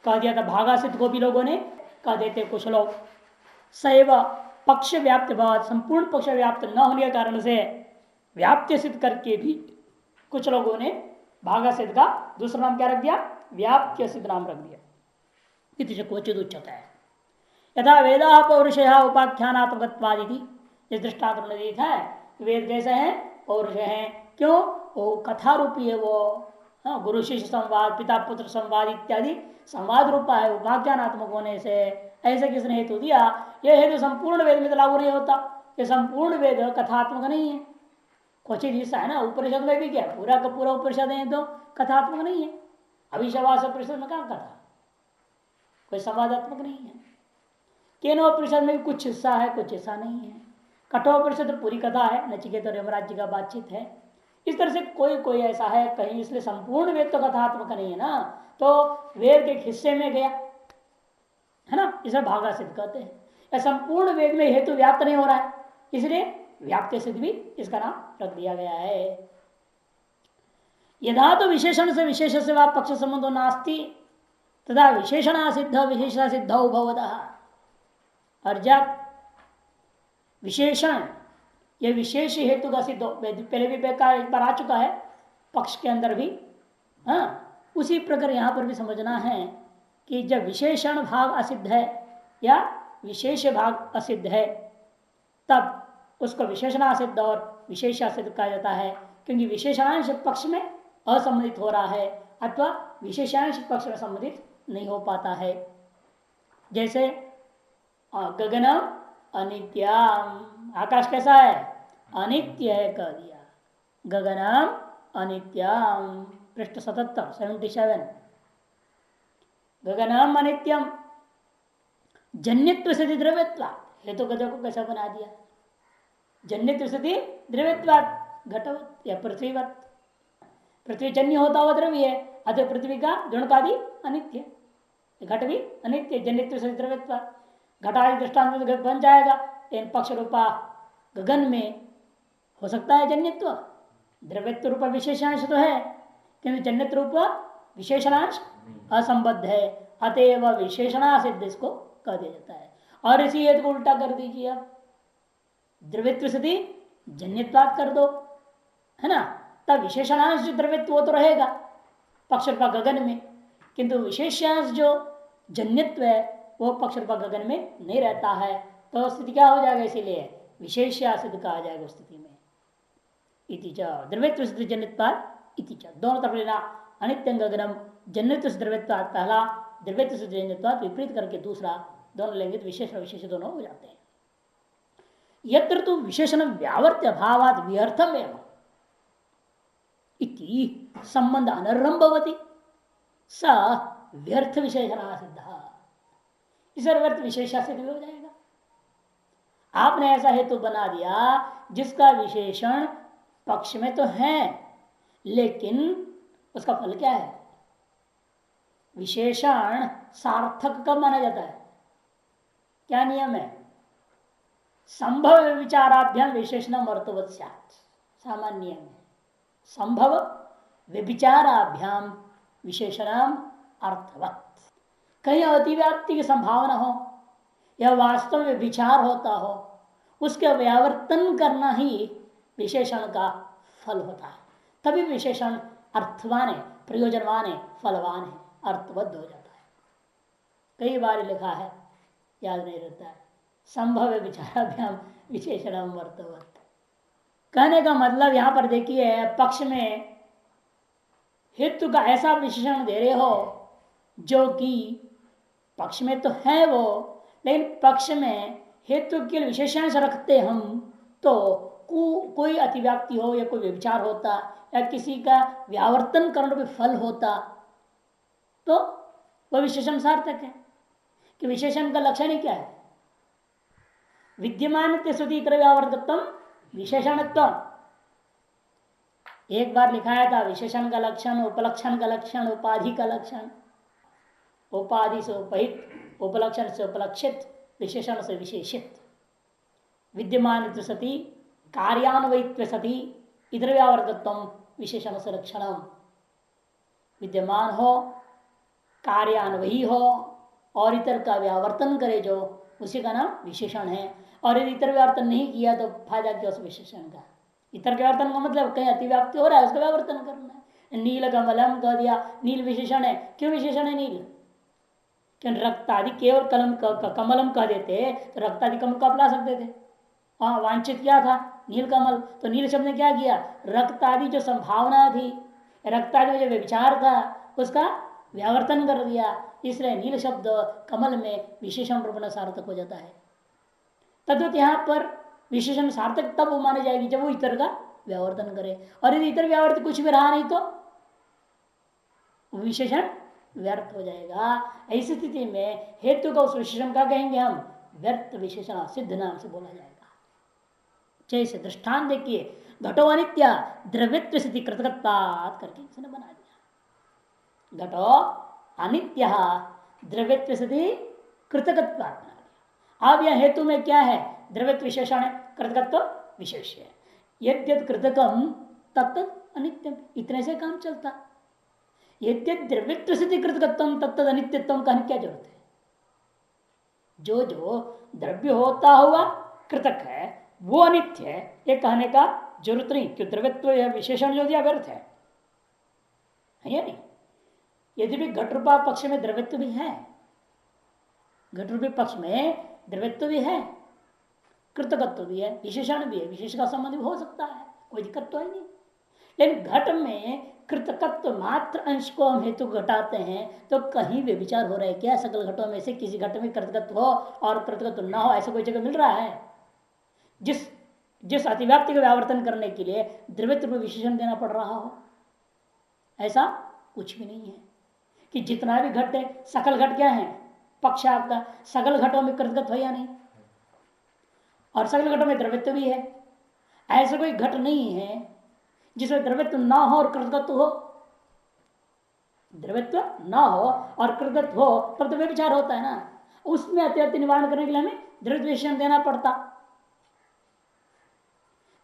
कह दिया था भागा सिद्ध को भी लोगों ने कह देते कुछ लोग। सैव पक्ष व्याप्त भाव, संपूर्ण पक्ष व्याप्त न होने के कारण से व्याप्त सिद्ध करके भी कुछ लोगों ने भागा सिद्ध का दूसरा नाम क्या रख दिया, व्याप्य सिद्ध नाम रख दिया। इति क्वचित उच्यते है। यथा वेदा पौरुष उपाख्यानात्मकत्वादि, जिस दृष्टांत ने देखा है वेद कैसे हैं, पौरुष हैं। क्यों? वो कथा रूपी है, वो गुरु शिष्य संवाद, पिता पुत्र संवाद इत्यादि संवाद रूपा है, उपाख्यानात्मक होने से ऐसे किसने हेतु दिया। यह हेतु संपूर्ण वेद में तो लागू नहीं होता, ये संपूर्ण वेद कथात्मक नहीं है। कुछ हिस्सा है ना, उपनिषद में भी क्या पूरा का पूरा उपनिषद है तो कथात्मक नहीं है। अभिशवास उपनिषद में कहाँ कथा, कोई संवादात्मक नहीं है। केनोपनिषद में भी कुछ हिस्सा है, कुछ हिस्सा नहीं है। कठोपनिषद तो पूरी कथा है, नचिकेत और यमराज जी का बातचीत है। इस तरह से कोई कोई ऐसा है कहीं, इसलिए संपूर्ण वेद तो कथात्मक नहीं है ना, तो वेद के एक हिस्से में गया है ना, इसे भागा सिद्ध कहते हैं। या संपूर्ण वेद में हेतु व्याप्त नहीं हो रहा है, इसलिए व्याप्त सिद्ध भी इसका नाम रख दिया गया है। यदा तो विशेषण से विशेष से वा पक्ष संबंधो नास्ति तथा विशेषणा सिद्ध विशेषा सिद्ध भवतः। और जब विशेषण ये विशेष हेतु का सिद्ध, पहले भी बेकार एक बार आ चुका है पक्ष के अंदर भी, हाँ उसी प्रकार यहां पर भी समझना है कि जब विशेषण भाग असिद्ध है या विशेष भाग असिद्ध है तब उसको विशेषणासिद्ध और विशेषासिद्ध कहा जाता है, क्योंकि विशेषणांश पक्ष में असंबंधित हो रहा है अथवा विशेषांश पक्ष में संबंधित नहीं हो पाता है। जैसे गगनम अनित्यम, आकाश कैसा है, अनित्य है कह दिया। गगनम अनित्यम, पृष्ठ 77। गगनम अनित्यम जन्यत्व से द्रव्यत्व, ये तो गजो को कैसा बना दिया, जन्यत्व से द्रव्यत्वात् घटवत या पृथ्वीवत, पृथ्वी जन्य होता हुआ द्रव्य है, अतः पृथ्वी का गुणकादि अनित्य, घट भी अनित्य, जन्यत्व से द्रव्यत्वात्। घटादि दृष्टांत में बन जाएगा, लेकिन पक्ष रूपा गगन में हो सकता है जन्यत्व, द्रव्यत्व रूप विशेषांश तो है किंतु जन्यत्व रूप विशेषणांश असंबद्ध है, अतएव विशेषणा सिद्ध इसको कह दिया जाता है। और इसी हेतु को उल्टा कर दीजिए, अब द्रव्यत्व सती जन्यत्वात् कर दो, है ना, तब विशेषणांश जो द्रव्यत्व वो तो रहेगा पक्ष रूपा गगन में, किंतु विशेषांश जो जन्यत्व है वो पक्ष रूपा गगन में नहीं रहता है, तो स्थिति क्या हो जाएगा, इसीलिए विशेषासिद्ध कहा जाएगा उस स्थिति में। इति च द्रव्यत्व सिद्ध जन्यत्वात् इति च, दोनों तरफ लेना, अनित्यं गगनम जन्यत्व से द्रव्यत्वात् पहला, द्रव्यत्व से जन्यत्वात् विपरीत करके दूसरा, दोनों लेंगे तो विशेष विशेष दोनों हो जाते हैं। यत्र तो विशेषण व्यावर्त्य भावात् व्यर्थम एवं इति संबंध अनर्हं भवति स व्यर्थ विशेषणा सिद्ध, इस व्यर्थ विशेषा सिद्ध हो जाएगा। आपने ऐसा हेतु बना दिया जिसका विशेषण पक्ष में तो है लेकिन उसका फल क्या है, विशेषण सार्थक कब माना जाता है, क्या नियम है, संभव विचाराभ्याम विशेषण अर्थवत स्यात्, सामान्य नियम है, संभव व्यभिचाराभ्याम विशेषणाम अर्थवत। कहीं अतिव्याप्ति की संभावना हो या वास्तव में विचार होता हो, उसके व्यावर्तन करना ही विशेषण का फल होता है, तभी विशेषण अर्थवान है, प्रयोजनवान है, फलवान है, अर्थबद्ध हो जाता है। कई बार लिखा है, याद नहीं रहता है, संभव विचाराभ्याम विशेषणम अर्थवत। कहने का मतलब यहां पर देखिए, पक्ष में हेतु का ऐसा विशेषण दे रहे हो जो कि पक्ष में तो है वो, लेकिन पक्ष में हेतु के लिए विशेषांश रखते हम तो कोई अतिव्याप्ति हो या कोई विचार होता या किसी का व्यावर्तन करने पर फल होता तो वह विशेषण सार्थक है। कि विशेषण का लक्षण ही क्या है, विद्यमान व्यावर्तकत्व विशेषणत्व। एक बार लिखाया था विशेषण का लक्षण, उपलक्षण का लक्षण, उपाधि का लक्षण, उपाधि से उपहित, उपलक्षण से उपलक्षित, विशेषण से विशेषित। विद्यमान सती कार्यान्वयित्व सती इतर व्यावर्तकत्व विशेषण से लक्षण। विद्यमान हो कार्यान्वयी हो और इतर का व्यावर्तन करे जो, उसी का नाम विशेषण है। और यदि इतर व्यावर्तन नहीं किया तो फायदा क्या उस विशेषण का। इतर व्यावर्तन का मतलब कहीं अतिव्याप्ति हो रहा है उसका व्यावर्तन करना है। नील कमलम कह दिया, नील विशेषण है, क्यों विशेषण है नील? क्यों रक्त आदि केवल कमलम कह देते तो रक्त आदि कमल को आप ला सकते थे। हाँ, वांछित क्या था? नील कमल। तो नील शब्द ने क्या किया? रक्त आदि जो संभावना थी, रक्त आदि में जो विचार था उसका व्यावर्तन कर दिया। इसलिए नील शब्द कमल में विशेषण रूप में सार्थक हो जाता है। तद्वत यहाँ पर विशेषण सार्थक तब मानी जाएगी जब वो इतर का व्यावर्तन करे। और यदि इतर व्यावर्तन कुछ भी रहा नहीं तो विशेषण व्यर्थ हो जाएगा। ऐसी स्थिति में हेतु का उस विशेषण का कहेंगे हम व्यर्थ विशेषण, सिद्ध नाम से बोला जाएगा। जैसे दृष्टांत देखिए, घटो अनित्य द्रव्यत्व स्थिति कृतकत्वात् करके इसने बना दिया। घटो अनित्य द्रव्यत्व स्थिति कृतकत्वात् बना दिया। अब यह हेतु में क्या है? द्रव्यत्व विशेषण है, कृतकत्व विशेष है। यद्यद कृतकम तत्त अनित्यम, इतने से काम चलता। यद्यद द्रव्यत्व स्थिति कृतकत्व तत्त अनित्यत्व कहने क्या जरूरत है? जो जो द्रव्य होता हुआ कृतक है वो अनित्य है, ये कहने का जरूरत नहीं, क्यों? द्रव्यत्व विशेषण जो दिया व्यर्थ है या नहीं? यदि भी घटरूपा पक्ष में द्रव्यत्व भी है, घटरूपी पक्ष में द्रव्यत्व भी है, कृतकत्व भी है, विशेषण भी है, विशेष का संबंध भी हो सकता है, कोई दिक्कत तो है नहीं। लेकिन घट में कृतकत्व मात्र अंश को हम हेतु घटाते हैं तो कहीं भी विचार हो रहा है क्या? सकल घटों में से किसी घट में कृतकत्व हो और कृतकत्व ना हो, ऐसा कोई जगह मिल रहा है? जिस जिस अतिव्याप्ति का व्यावर्तन करने के लिए द्रव्यत्व को विशेषण देना पड़ रहा हो, ऐसा कुछ भी नहीं है। कि जितना भी घट है, सकल घट क्या है? पक्ष आपका, सकल घटों में कृतकत्व है या नहीं? और सकल घटों में द्रव्यत्व भी है। ऐसा कोई घट नहीं है जिसमें द्रव्यत्व ना हो और कृतकत्व हो। द्रव्यत्व ना हो और कृतकत्व हो तब तो व्यभिचार होता है ना। उसमें अतिव्याप्ति निवारण करने के लिए हमें द्रव्यत्व विशेषण देना पड़ता।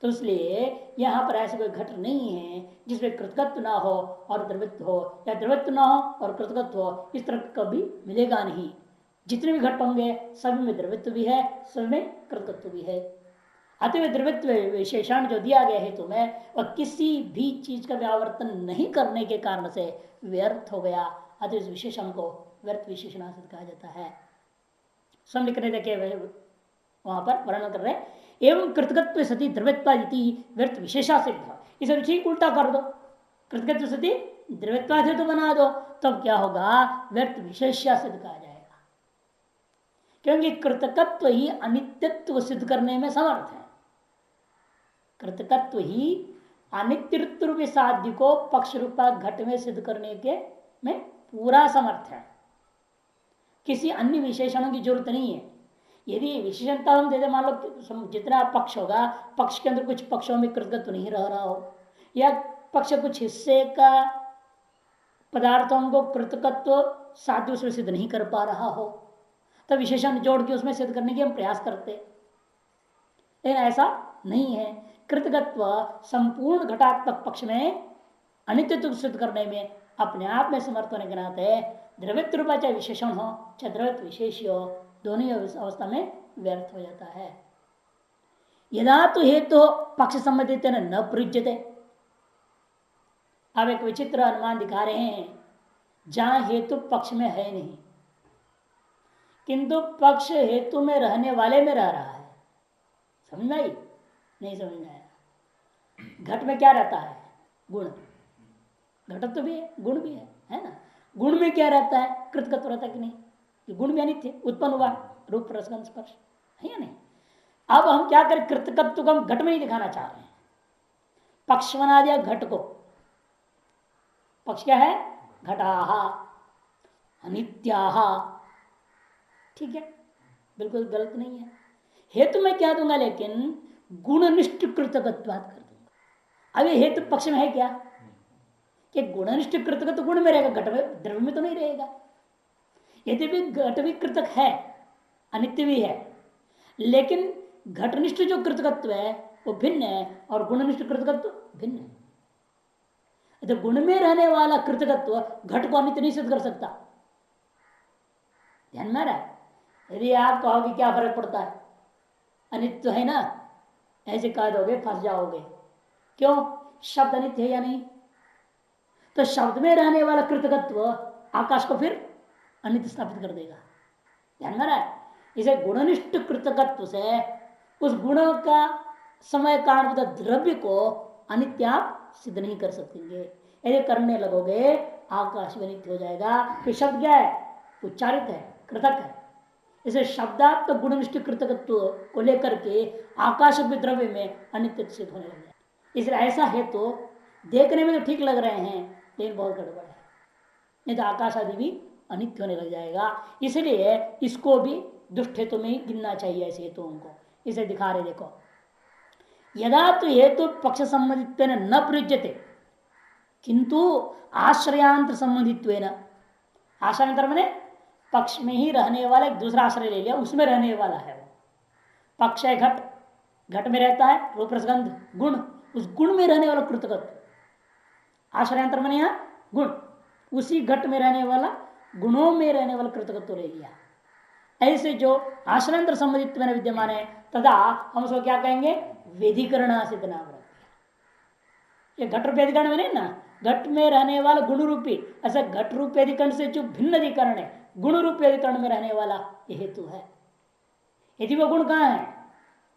तो इसलिए यहां पर ऐसा कोई घट नहीं है जिसमें कृतकत्व ना हो और द्रव्यत्व हो, या द्रव्यत्व ना हो और कृतकत्व हो, इस तरह कभी मिलेगा नहीं। जितने भी घट होंगे सभी में द्रव्यत्व भी है, सभी में कृतकत्व भी है। अतः द्रव्यत्व विशेषण जो दिया गया है तुम्हें, वह किसी भी चीज का व्यावर्तन नहीं करने के कारण से व्यर्थ हो गया। अतः इस विशेषण को व्यर्थ विशेषण कहा जाता है। सब लिखने देखे वहां पर वर्णन कर रहे, एवं कृतकत्व सती द्रव्यत्वादिति व्यर्थ विशेषा सिद्ध। इसे ठीक उल्टा कर दो, कृतकत्व सती द्रव्यत्वादि तो बना दो, तब क्या होगा? व्यर्थ विशेषा सिद्ध कहा जाएगा। क्योंकि कृतकत्व ही अनित्यत्व को सिद्ध करने में समर्थ है। कृतकत्व ही अनित्यत्व रूपी साध्य को पक्ष रूपा घट में सिद्ध करने के में पूरा समर्थ है। किसी अन्य विशेषणों की जरूरत नहीं है। यदि विशेषणता हम देते, मान लो जितना पक्ष होगा, पक्ष के अंदर कुछ पक्षों में कृतकत्व नहीं रह रहा हो, या पक्ष कुछ हिस्से का पदार्थों को कृतकत्व साध्य उसमें सिद्ध नहीं कर पा रहा हो, तो विशेषण जोड़ के उसमें सिद्ध करने की हम प्रयास करते। लेकिन ऐसा नहीं है। कृतकत्व संपूर्ण घटात्मक पक्ष में अनित्यत्व सिद्ध करने में अपने आप में समर्थ होने के नाते द्रव्यत्व रूपा चाहे विशेषण हो चाहे द्रव्यत्व विशेष हो, दोनों ही अवस्था में व्यर्थ हो जाता है। यदा तो हेतु पक्ष संबंधित न प्रयुज्यते। अब एक विचित्र अनुमान दिखा रहे हैं जहां हेतु पक्ष में है नहीं, किंतु पक्ष हेतु में रहने वाले में रह रहा है। समझ में आई? नहीं समझ में आया? घट में क्या रहता है? गुण। घटत्व भी है, गुण भी है ना? गुण में क्या रहता है? कृतकत्व रहता है कि नहीं? गुण भी अनित्य उत्पन्न हुआ, रूप रसगंध स्पर्श है या नहीं? अब हम क्या करें? कृतकत्व को हम घट में ही दिखाना चाह रहे हैं। पक्ष बना दिया घट को। पक्ष क्या है? घटाहा अनित्याहा। ठीक है, बिल्कुल गलत नहीं है। हेतु में क्या दूंगा? लेकिन गुणनिष्ठ कृतकत्वात् कर दूंगा। अब ये हेतु पक्ष में है क्या कि गुणनिष्ठ कृतक तो गुण में रहेगा, घट में द्रव्य में तो नहीं रहेगा। यदि भी घट भी कृतक है, अनित्य भी है, लेकिन घटनिष्ठ जो कृतकत्व है वो भिन्न है और गुणनिष्ठ कृतकत्व भिन्न है। तो गुण में रहने वाला कृतकत्व घट को अनित्य नहीं सिद्ध कर सकता। ध्यान में रहा है। यदि आप कहोगे क्या फर्क पड़ता है, अनित्य तो है ना, ऐसे कह दोगे फंस जाओगे। क्यों? शब्द अनित्य है या नहीं? तो शब्द में रहने वाला कृतकत्व आकाश को फिर अनित्य स्थापित कर देगा। ध्यान में रहा है। इसे गुणनिष्ठ कृतकत्व से उस गुण का समय कारण द्रव्य को अनित्य आप सिद्ध नहीं कर सकेंगे। यदि करने लगोगे आकाश भी अनित्य हो जाएगा। फिर शब्द क्या है? उच्चारित है, कृतक है। इसे शब्दार्थ तो गुणनिष्ठ कृतकत्व को लेकर के आकाश भी द्रव्य में अनित्य सिद्ध होने लग जाए। इसलिए ऐसा है तो देखने में तो ठीक लग रहे हैं, लेकिन बहुत गड़बड़ है। नहीं तो आकाश आदि भी अनित्य होने लग जाएगा। इसलिए इसको भी दुष्ट हेतु में ही गिनना चाहिए ऐसे हेतुओं को। इसे दिखा रहे देखो, यदा तो हेतु पक्ष संबंधित्व न प्रयुज्यते किंतु आश्रयांतर संबंधित्व। आश्रयांतर मैंने पक्ष में ही रहने वाला एक दूसरा आश्रय ले लिया, उसमें रहने वाला है वो। पक्ष है घट, घट में रहता है रूप रसगंध गुण, उस गुण में रहने वाला कृतकत्व। आश्रयांतर मैंने यहां गुण, उसी घट में रहने वाला गुणों में रहने वाला कृतकत्व ले लिया। ऐसे जो आश्रयांतर संबंधित में विद्यमान है तथा हम उसको क्या कहेंगे? व्यधिकरण सिद्ध नाम रख दिया। ये घट रूप अधिकरण में नहीं ना, घट में रहने वाला गुण रूपी, ऐसा घट रूप अधिकरण से जो भिन्न अधिकरण है गुण रूप अधिकरण में रहने वाला ये हेतु है। यदि वो गुण कहाँ है?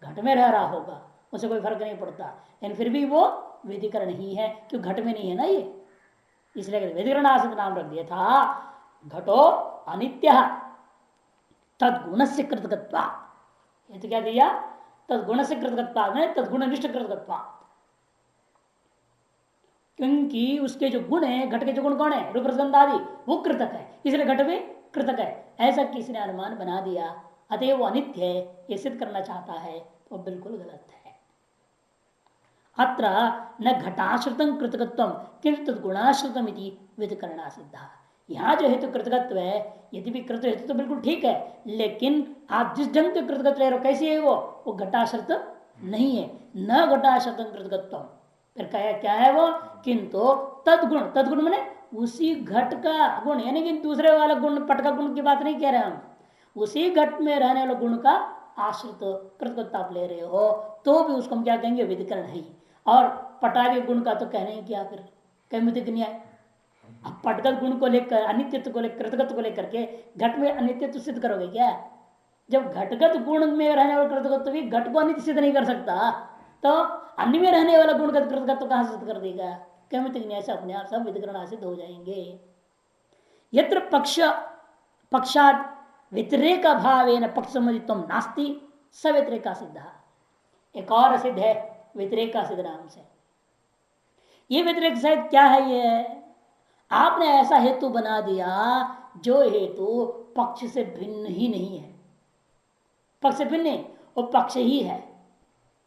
घट में रह रहा होगा, उसे कोई फर्क नहीं पड़ता, लेकिन फिर भी वो व्यधिकरण ही है, क्यों घट में नहीं है ना ये, इसलिए व्यधिकरण आसित नाम रख दिया था। घटो अनित्य तदगुण से कृतकत्वा, ये तो क्या दिया? तदगुण से कृतकत्वा में तदगुण निष्ठ कृतकत्वा, क्योंकि उसके जो गुण है, घट के जो गुण कौन है? रूप रसगंध आदि, वो कृतक है, इसलिए घट में कृतक है, ऐसा किसी ने अनुमान बना दिया, अतः वो अनित्य है, ये सिद्ध करना चाहता है तो बिल्कुल गलत है। अत्र न घटाश्रितम कृतकत्व किंतु तदगुणाश्रितम व्यतिकरणा सिद्धा। यहाँ जो हेतु कृतकत्व है, यदि भी कृत हेतु तो बिल्कुल ठीक है, लेकिन आप जिस ढंग के कृतकत्व ले रहे हो कैसी है वो घटाश्रित नहीं है। न घटाश्रितम कृतकत्व, फिर क्या है वो? किंतु तदगुण, तदगुण मैंने उसी घट का गुण, यानी कि दूसरे वाला गुण पट का गुण की बात नहीं कह रहे हम, उसी घट में रहने वाले गुण का आश्रित कृतकत्व आप ले रहे हो तो भी उसको हम क्या कहेंगे? विधिकरण है। और पटादि गुण का तो कहने ही क्या, फिर कैमुतिक न्याय। अब पटगत गुण को लेकर, अनित्यत्व को लेकर, कृतकत्व को लेकर के घट में अनित्यत्व सिद्ध करोगे क्या? जब घटगत गुण में रहने वाला कृतकत्व भी घट को अनित्य सिद्ध नहीं कर सकता, तो अन्य में रहने वाला गुणगत कृतकत्व कहां सिद्ध कर देगा? कैमुतिक न्याय से अपने आप सब विधिकरण सिद्ध हो जाएंगे। यत्र पक्षात व्यतिरेक भावेन पक्ष संबंधित्व नास्ति स व्यतिरेका सिद्ध। एक और सिद्ध है व्यतिरेका सिद्ध नाम से। ये व्यतिरेक शायद क्या है? ये आपने ऐसा हेतु बना दिया जो हेतु पक्ष से भिन्न ही नहीं है। पक्ष से भिन्न नहीं, वो पक्ष ही है,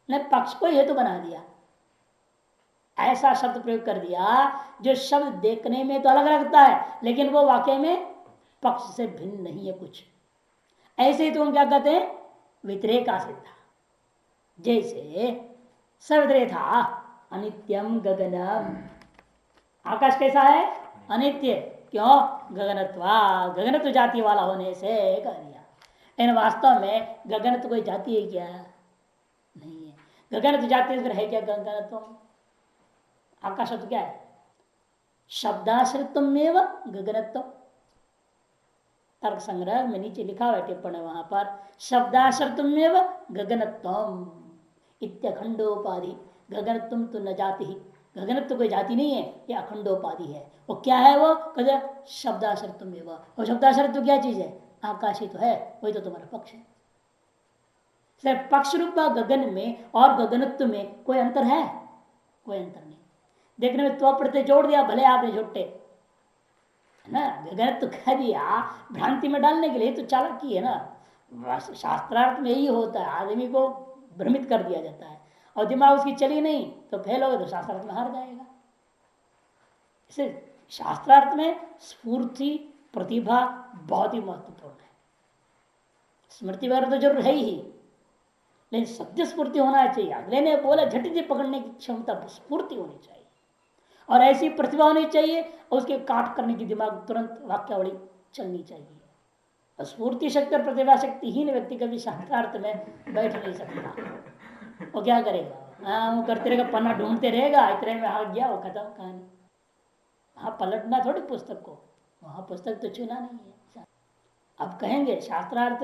ने पक्ष को हेतु बना दिया। ऐसा शब्द प्रयोग कर दिया जो शब्द देखने में तो अलग लगता है, लेकिन वो वाकई में पक्ष से भिन्न नहीं है कुछ। ऐसे ही तो हम क्या कहते हैं? व्यतिरेका सिद्ध। जैसे सवित्रे था अनित्यम गगनम, आकाश कैसा है? अनित्य। क्यों? गगनत्वा, गगनत्व जाति वाला होने से कह दिया। लेकिन वास्तव में गगनत्व कोई जाति है क्या? नहीं है। गगनत्व जाति फिर है क्या गगनत्व? आकाश तो क्या है? शब्दाश्रित्व एवं गगनत्व। तर्क संग्रह में नीचे लिखा हुआ टिप्पणी वहां पर, शब्दाश्रित्व एवं गगनत्व इत्यखंडोपाधि। गगनत्व तो न जाति ही, गगनत्व कोई जाति नहीं है, ये अखंडोपाधि है। वो क्या है? वो कहते शब्दाश्रित्व एवं। वो शब्दाश्रित्व क्या चीज है? आकाश ही तो है, वही तो तुम्हारा पक्ष है। सिर्फ पक्ष रूप गगन में और गगनत्व में कोई अंतर है? कोई अंतर नहीं। देखने में त्व प्रत्यय जोड़ दिया, भले आपने झुट्टे है ना, गगनत्व कह दिया भ्रांति में डालने के लिए, तो चालाकी है ना। शास्त्रार्थ में यही होता है, आदमी को भ्रमित कर दिया जाता है, और दिमाग उसकी चली नहीं तो फेल होगा, तो शास्त्रार्थ में हार जाएगा। इसे शास्त्रार्थ में स्फूर्ति प्रतिभा बहुत ही महत्वपूर्ण है। स्मृति वगैरह तो जरूर है ही, लेकिन सत्य स्फूर्ति होना चाहिए। अगले ने बोला झटके पकड़ने की क्षमता, स्फूर्ति होनी चाहिए, और ऐसी प्रतिभा होनी चाहिए, और उसके काट करने की दिमाग तुरंत वाक्यावली चलनी चाहिए। स्फूर्ति शक्ति और प्रतिभा शक्तिहीन व्यक्ति कभी शास्त्रार्थ में बैठ नहीं सकता। वो क्या करेगा? हाँ, वो करते रहेगा, पन्ना ढूंढते रहेगा, इतने में आ गया, वो खत्म कहानी। हाँ, पलटना थोड़ी पुस्तक को, वहां पुस्तक तो छूना नहीं है। अब कहेंगे शास्त्रार्थ,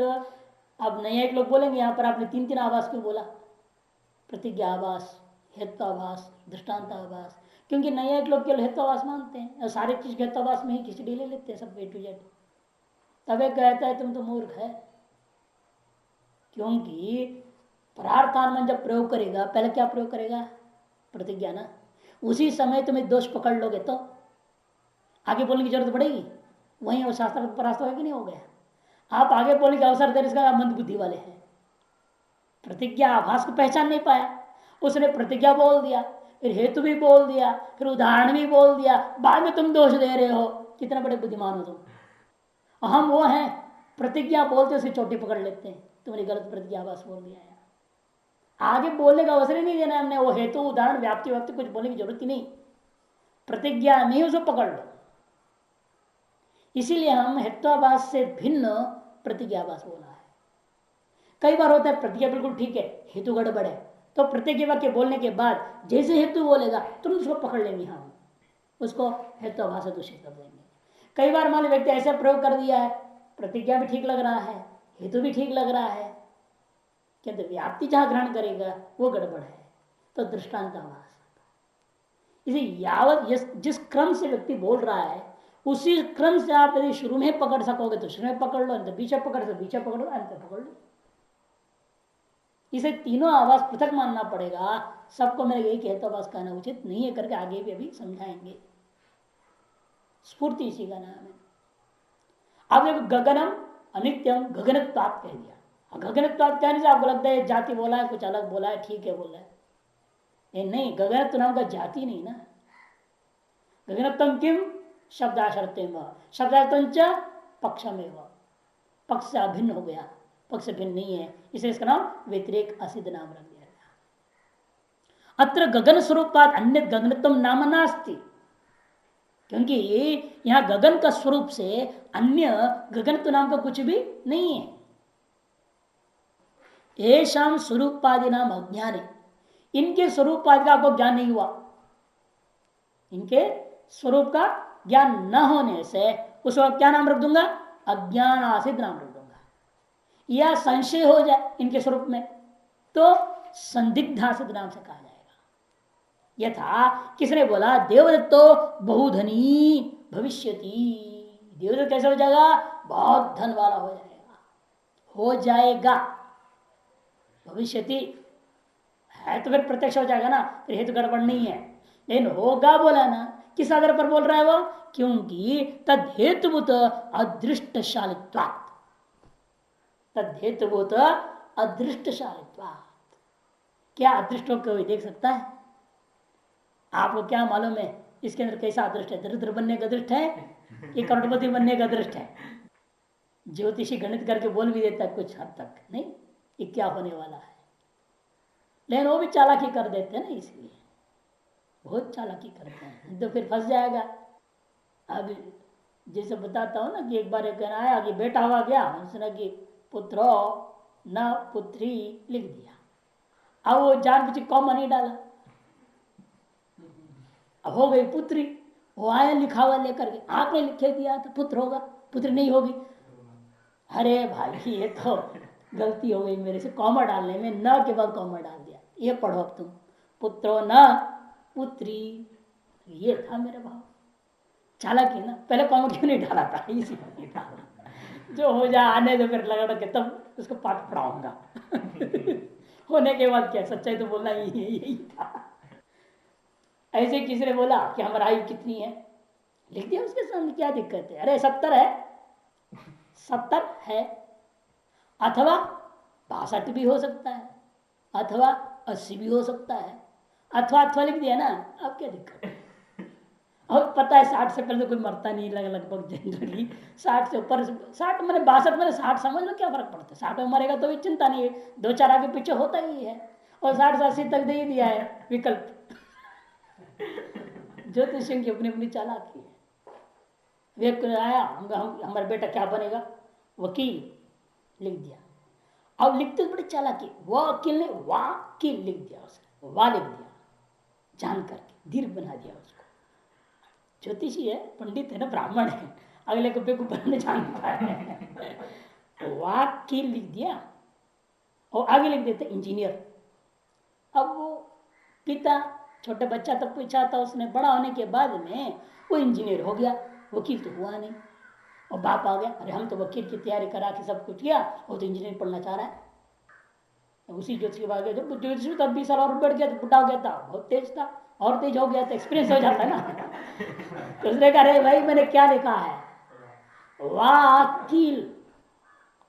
अब नए एक लोग बोलेंगे यहाँ पर आपने तीन तीन आवास क्यों बोला? प्रतिज्ञा आवास, हेत्वाभास, दृष्टांताभास। क्योंकि नए एक लोग केवल हेत्वाभास मानते हैं और सारी चीज हेत्वाभास में ही खिचड़ी ले लेते हैं, सब A to Z। तब एक कहता है तुम तो मूर्ख है। क्योंकि परार्थान जब प्रयोग करेगा, पहले क्या प्रयोग करेगा? प्रतिज्ञा ना। उसी समय तुम्हें दोष पकड़ लोगे तो आगे बोलने की जरूरत पड़ेगी? वहीं वो शास्त्र परास्त होगा कि नहीं हो गया? आप आगे बोलने के अवसर दे, इसका मंद बुद्धि वाले हैं। प्रतिज्ञा आभास को पहचान नहीं पाया, उसने प्रतिज्ञा बोल दिया, फिर हेतु भी बोल दिया, फिर उदाहरण भी बोल दिया, बाद में तुम दोष दे रहे हो। कितना बड़े बुद्धिमान हो तुम। हम वो हैं प्रतिज्ञा बोलते उसकी चोटी पकड़ लेते हैं, तुमने गलत प्रतिज्ञा आभास बोल दिया है। आगे बोलने का अवसर ही नहीं देना हमने। वो हेतु उदाहरण व्याप्ति व्याप्ति कुछ बोलने की जरूरत ही नहीं, प्रतिज्ञा में उसको पकड़ लो। इसीलिए हम हेत्वाभास से भिन्न प्रतिज्ञाभास बोला है। कई बार होता है प्रतिज्ञा बिल्कुल ठीक है, हेतु गड़बड़ है, तो प्रतिज्ञा के बोलने के बाद जैसे हेतु बोलेगा तुम उसको पकड़ लेंगे, हम उसको हेत्वाभास से दूषित कर देंगे। कई बार मान व्यक्ति ऐसा प्रयोग कर दिया है, प्रतिज्ञा भी ठीक लग रहा है, हेतु भी ठीक लग रहा है, किंतु व्याप्ति जहां ग्रहण करेगा वो गड़बड़ है, तो दृष्टांताभास। इसे यावत जिस क्रम से व्यक्ति बोल रहा है उसी क्रम से आप यदि शुरू में पकड़ सकोगे तो शुरू में पकड़ लो, अंत बीच पकड़ सको बीच पकड़ लो, अंत पकड़ लो। इसे तीनों आवाज पृथक मानना पड़ेगा। सबको मेरे यही कहता आवाज कहना उचित नहीं है करके आगे भी अभी समझाएंगे। स्फूर्ति इसी का नाम है। अब देखो गगनम अनित्यम गगनत्वात् कह दिया। गगनत्वात् कहने से आपको लगता है जाति बोला है, कुछ अलग बोला है, ठीक है बोला है। ये नहीं, गगनत्व नाम का जाति नहीं ना। गगनत्वम किम शब्दाशर्ते शब्दार्थंच पक्ष में पक्ष से अभिन्न हो गया, पक्ष से भिन्न नहीं है, इसे इसका नाम व्यतिरेक असिद्ध नाम रख दिया गया। अत्र गगन स्वरूपात अन्य गगनत्वम नाम नास्ति, क्योंकि यहां गगन का स्वरूप से अन्य गगनत्व नाम का कुछ भी नहीं है। येषाम स्वरूपादि नाम अज्ञान है, इनके स्वरूपादि का आपको ज्ञान नहीं हुआ, इनके स्वरूप का ज्ञान न होने से उसको क्या नाम रख दूंगा? अज्ञान आसिद नाम रख दूंगा। या संशय हो जाए इनके स्वरूप में तो संदिग्धासिद नाम से कहा जाएगा। यथा किसने बोला देवदत्तो बहुधनी भविष्यति, देवदत्त कैसे हो जाएगा? बहुत धन वाला हो जाएगा, हो जाएगा। भविष्यति है तो फिर प्रत्यक्ष हो जाएगा ना, फिर हेतु गड़बड़ नहीं है। लेकिन होगा बोला ना, किस आधार पर बोल रहा है वो? क्योंकि तद हेतुभूत अदृष्टशालित्वात्, तद हेतुभूत अदृष्टशालित्वात्। क्या अदृष्ट हो कोई देख सकता है? आपको क्या मालूम है इसके अंदर कैसा अदृष्ट है? दरिद्र बनने का अदृष्ट है कि करोड़पति बनने का अदृष्ट है? ज्योतिषी गणित करके बोल भी देता है कुछ हद तक, नहीं ये क्या होने वाला है, लेकिन वो भी चालाकी कर देते हैं ना, इसलिए बहुत चालाकी करते हैं, तो फिर फंस जाएगा। अब जैसे बताता हूँ ना कि एक बार एक आया कि बेटा हुआ गया, उसने कि पुत्रो न पुत्री लिख दिया। अब वो जान बुझ कॉमा नहीं डाला, अब हो गई पुत्री। वो आया लिखा हुआ लेकर के, आपने लिखे दिया तो पुत्र होगा, पुत्री नहीं होगी। अरे भाई ये तो गलती हो गई मेरे से, कॉमा डालने में न के बाद कॉमा डाल दिया। ये पढ़ो अब तुम, पुत्रो न पुत्री, ये था मेरा भाव। चालाकी ना, पहले कॉमा क्यों नहीं डाला था, इसी नहीं डाला। जो हो जाए आने दो, फिर लगा के तब उसको पाठ पढ़ाऊंगा। होने के बाद क्या, सच्चाई तो बोलना यही था। ऐसे किसी ने बोला कि हमारा आयु कितनी है, लिख दिया उसके सामने, क्या दिक्कत है? अरे 70 है, 70 है, अथवा 62 भी हो सकता है, अथवा 80 भी हो सकता है, अथवा लिख दिया ना, अब क्या दिक्कत है? और पता है 60 से पहले तो कोई मरता नहीं लगभग जनरली। 60 से ऊपर, 60 मैंने 62 मैंने 60 समझ लो, क्या फर्क पड़ता है? 60 में मरेगा तो भी चिंता नहीं है, 2-4 आगे पीछे होता ही है। और 60 से 80 तक दे ही दिया है विकल्प। ज्योतिष की अपनी अपनी चालाकी है। वे आया हमारा बेटा क्या बनेगा, वकील लिख दिया। अब लिखते बड़े चालाकी, वकील ने वाकिल लिख दिया, उसने वाह लिख दिया, जान करके दीर्घ बना दिया उसको। ज्योतिषी है, पंडित है ना, ब्राह्मण है, अगले को बेवकूफ नहीं जानता है। वाकिल लिख दिया और आगे लिख देते इंजीनियर। अब वो पिता छोटे बच्चा तक पूछा था उसने, बड़ा होने के बाद में वो इंजीनियर हो गया, वकील तो हुआ नहीं। और बाप आ गया, अरे हम तो वकील की तैयारी करा के सब कुछ किया, वो तो इंजीनियर पढ़ना चाह रहा है। उसी ज्योतिष के बाद जब ज्योतिष तब 20 साल और बढ़ गया, तो बुढ़ा हो गया था, बहुत तेज था, और तेज हो गया तो एक्सपीरियंस हो जाता है ना। तो उसने कहा, अरे भाई मैंने क्या लिखा है, वाकिल,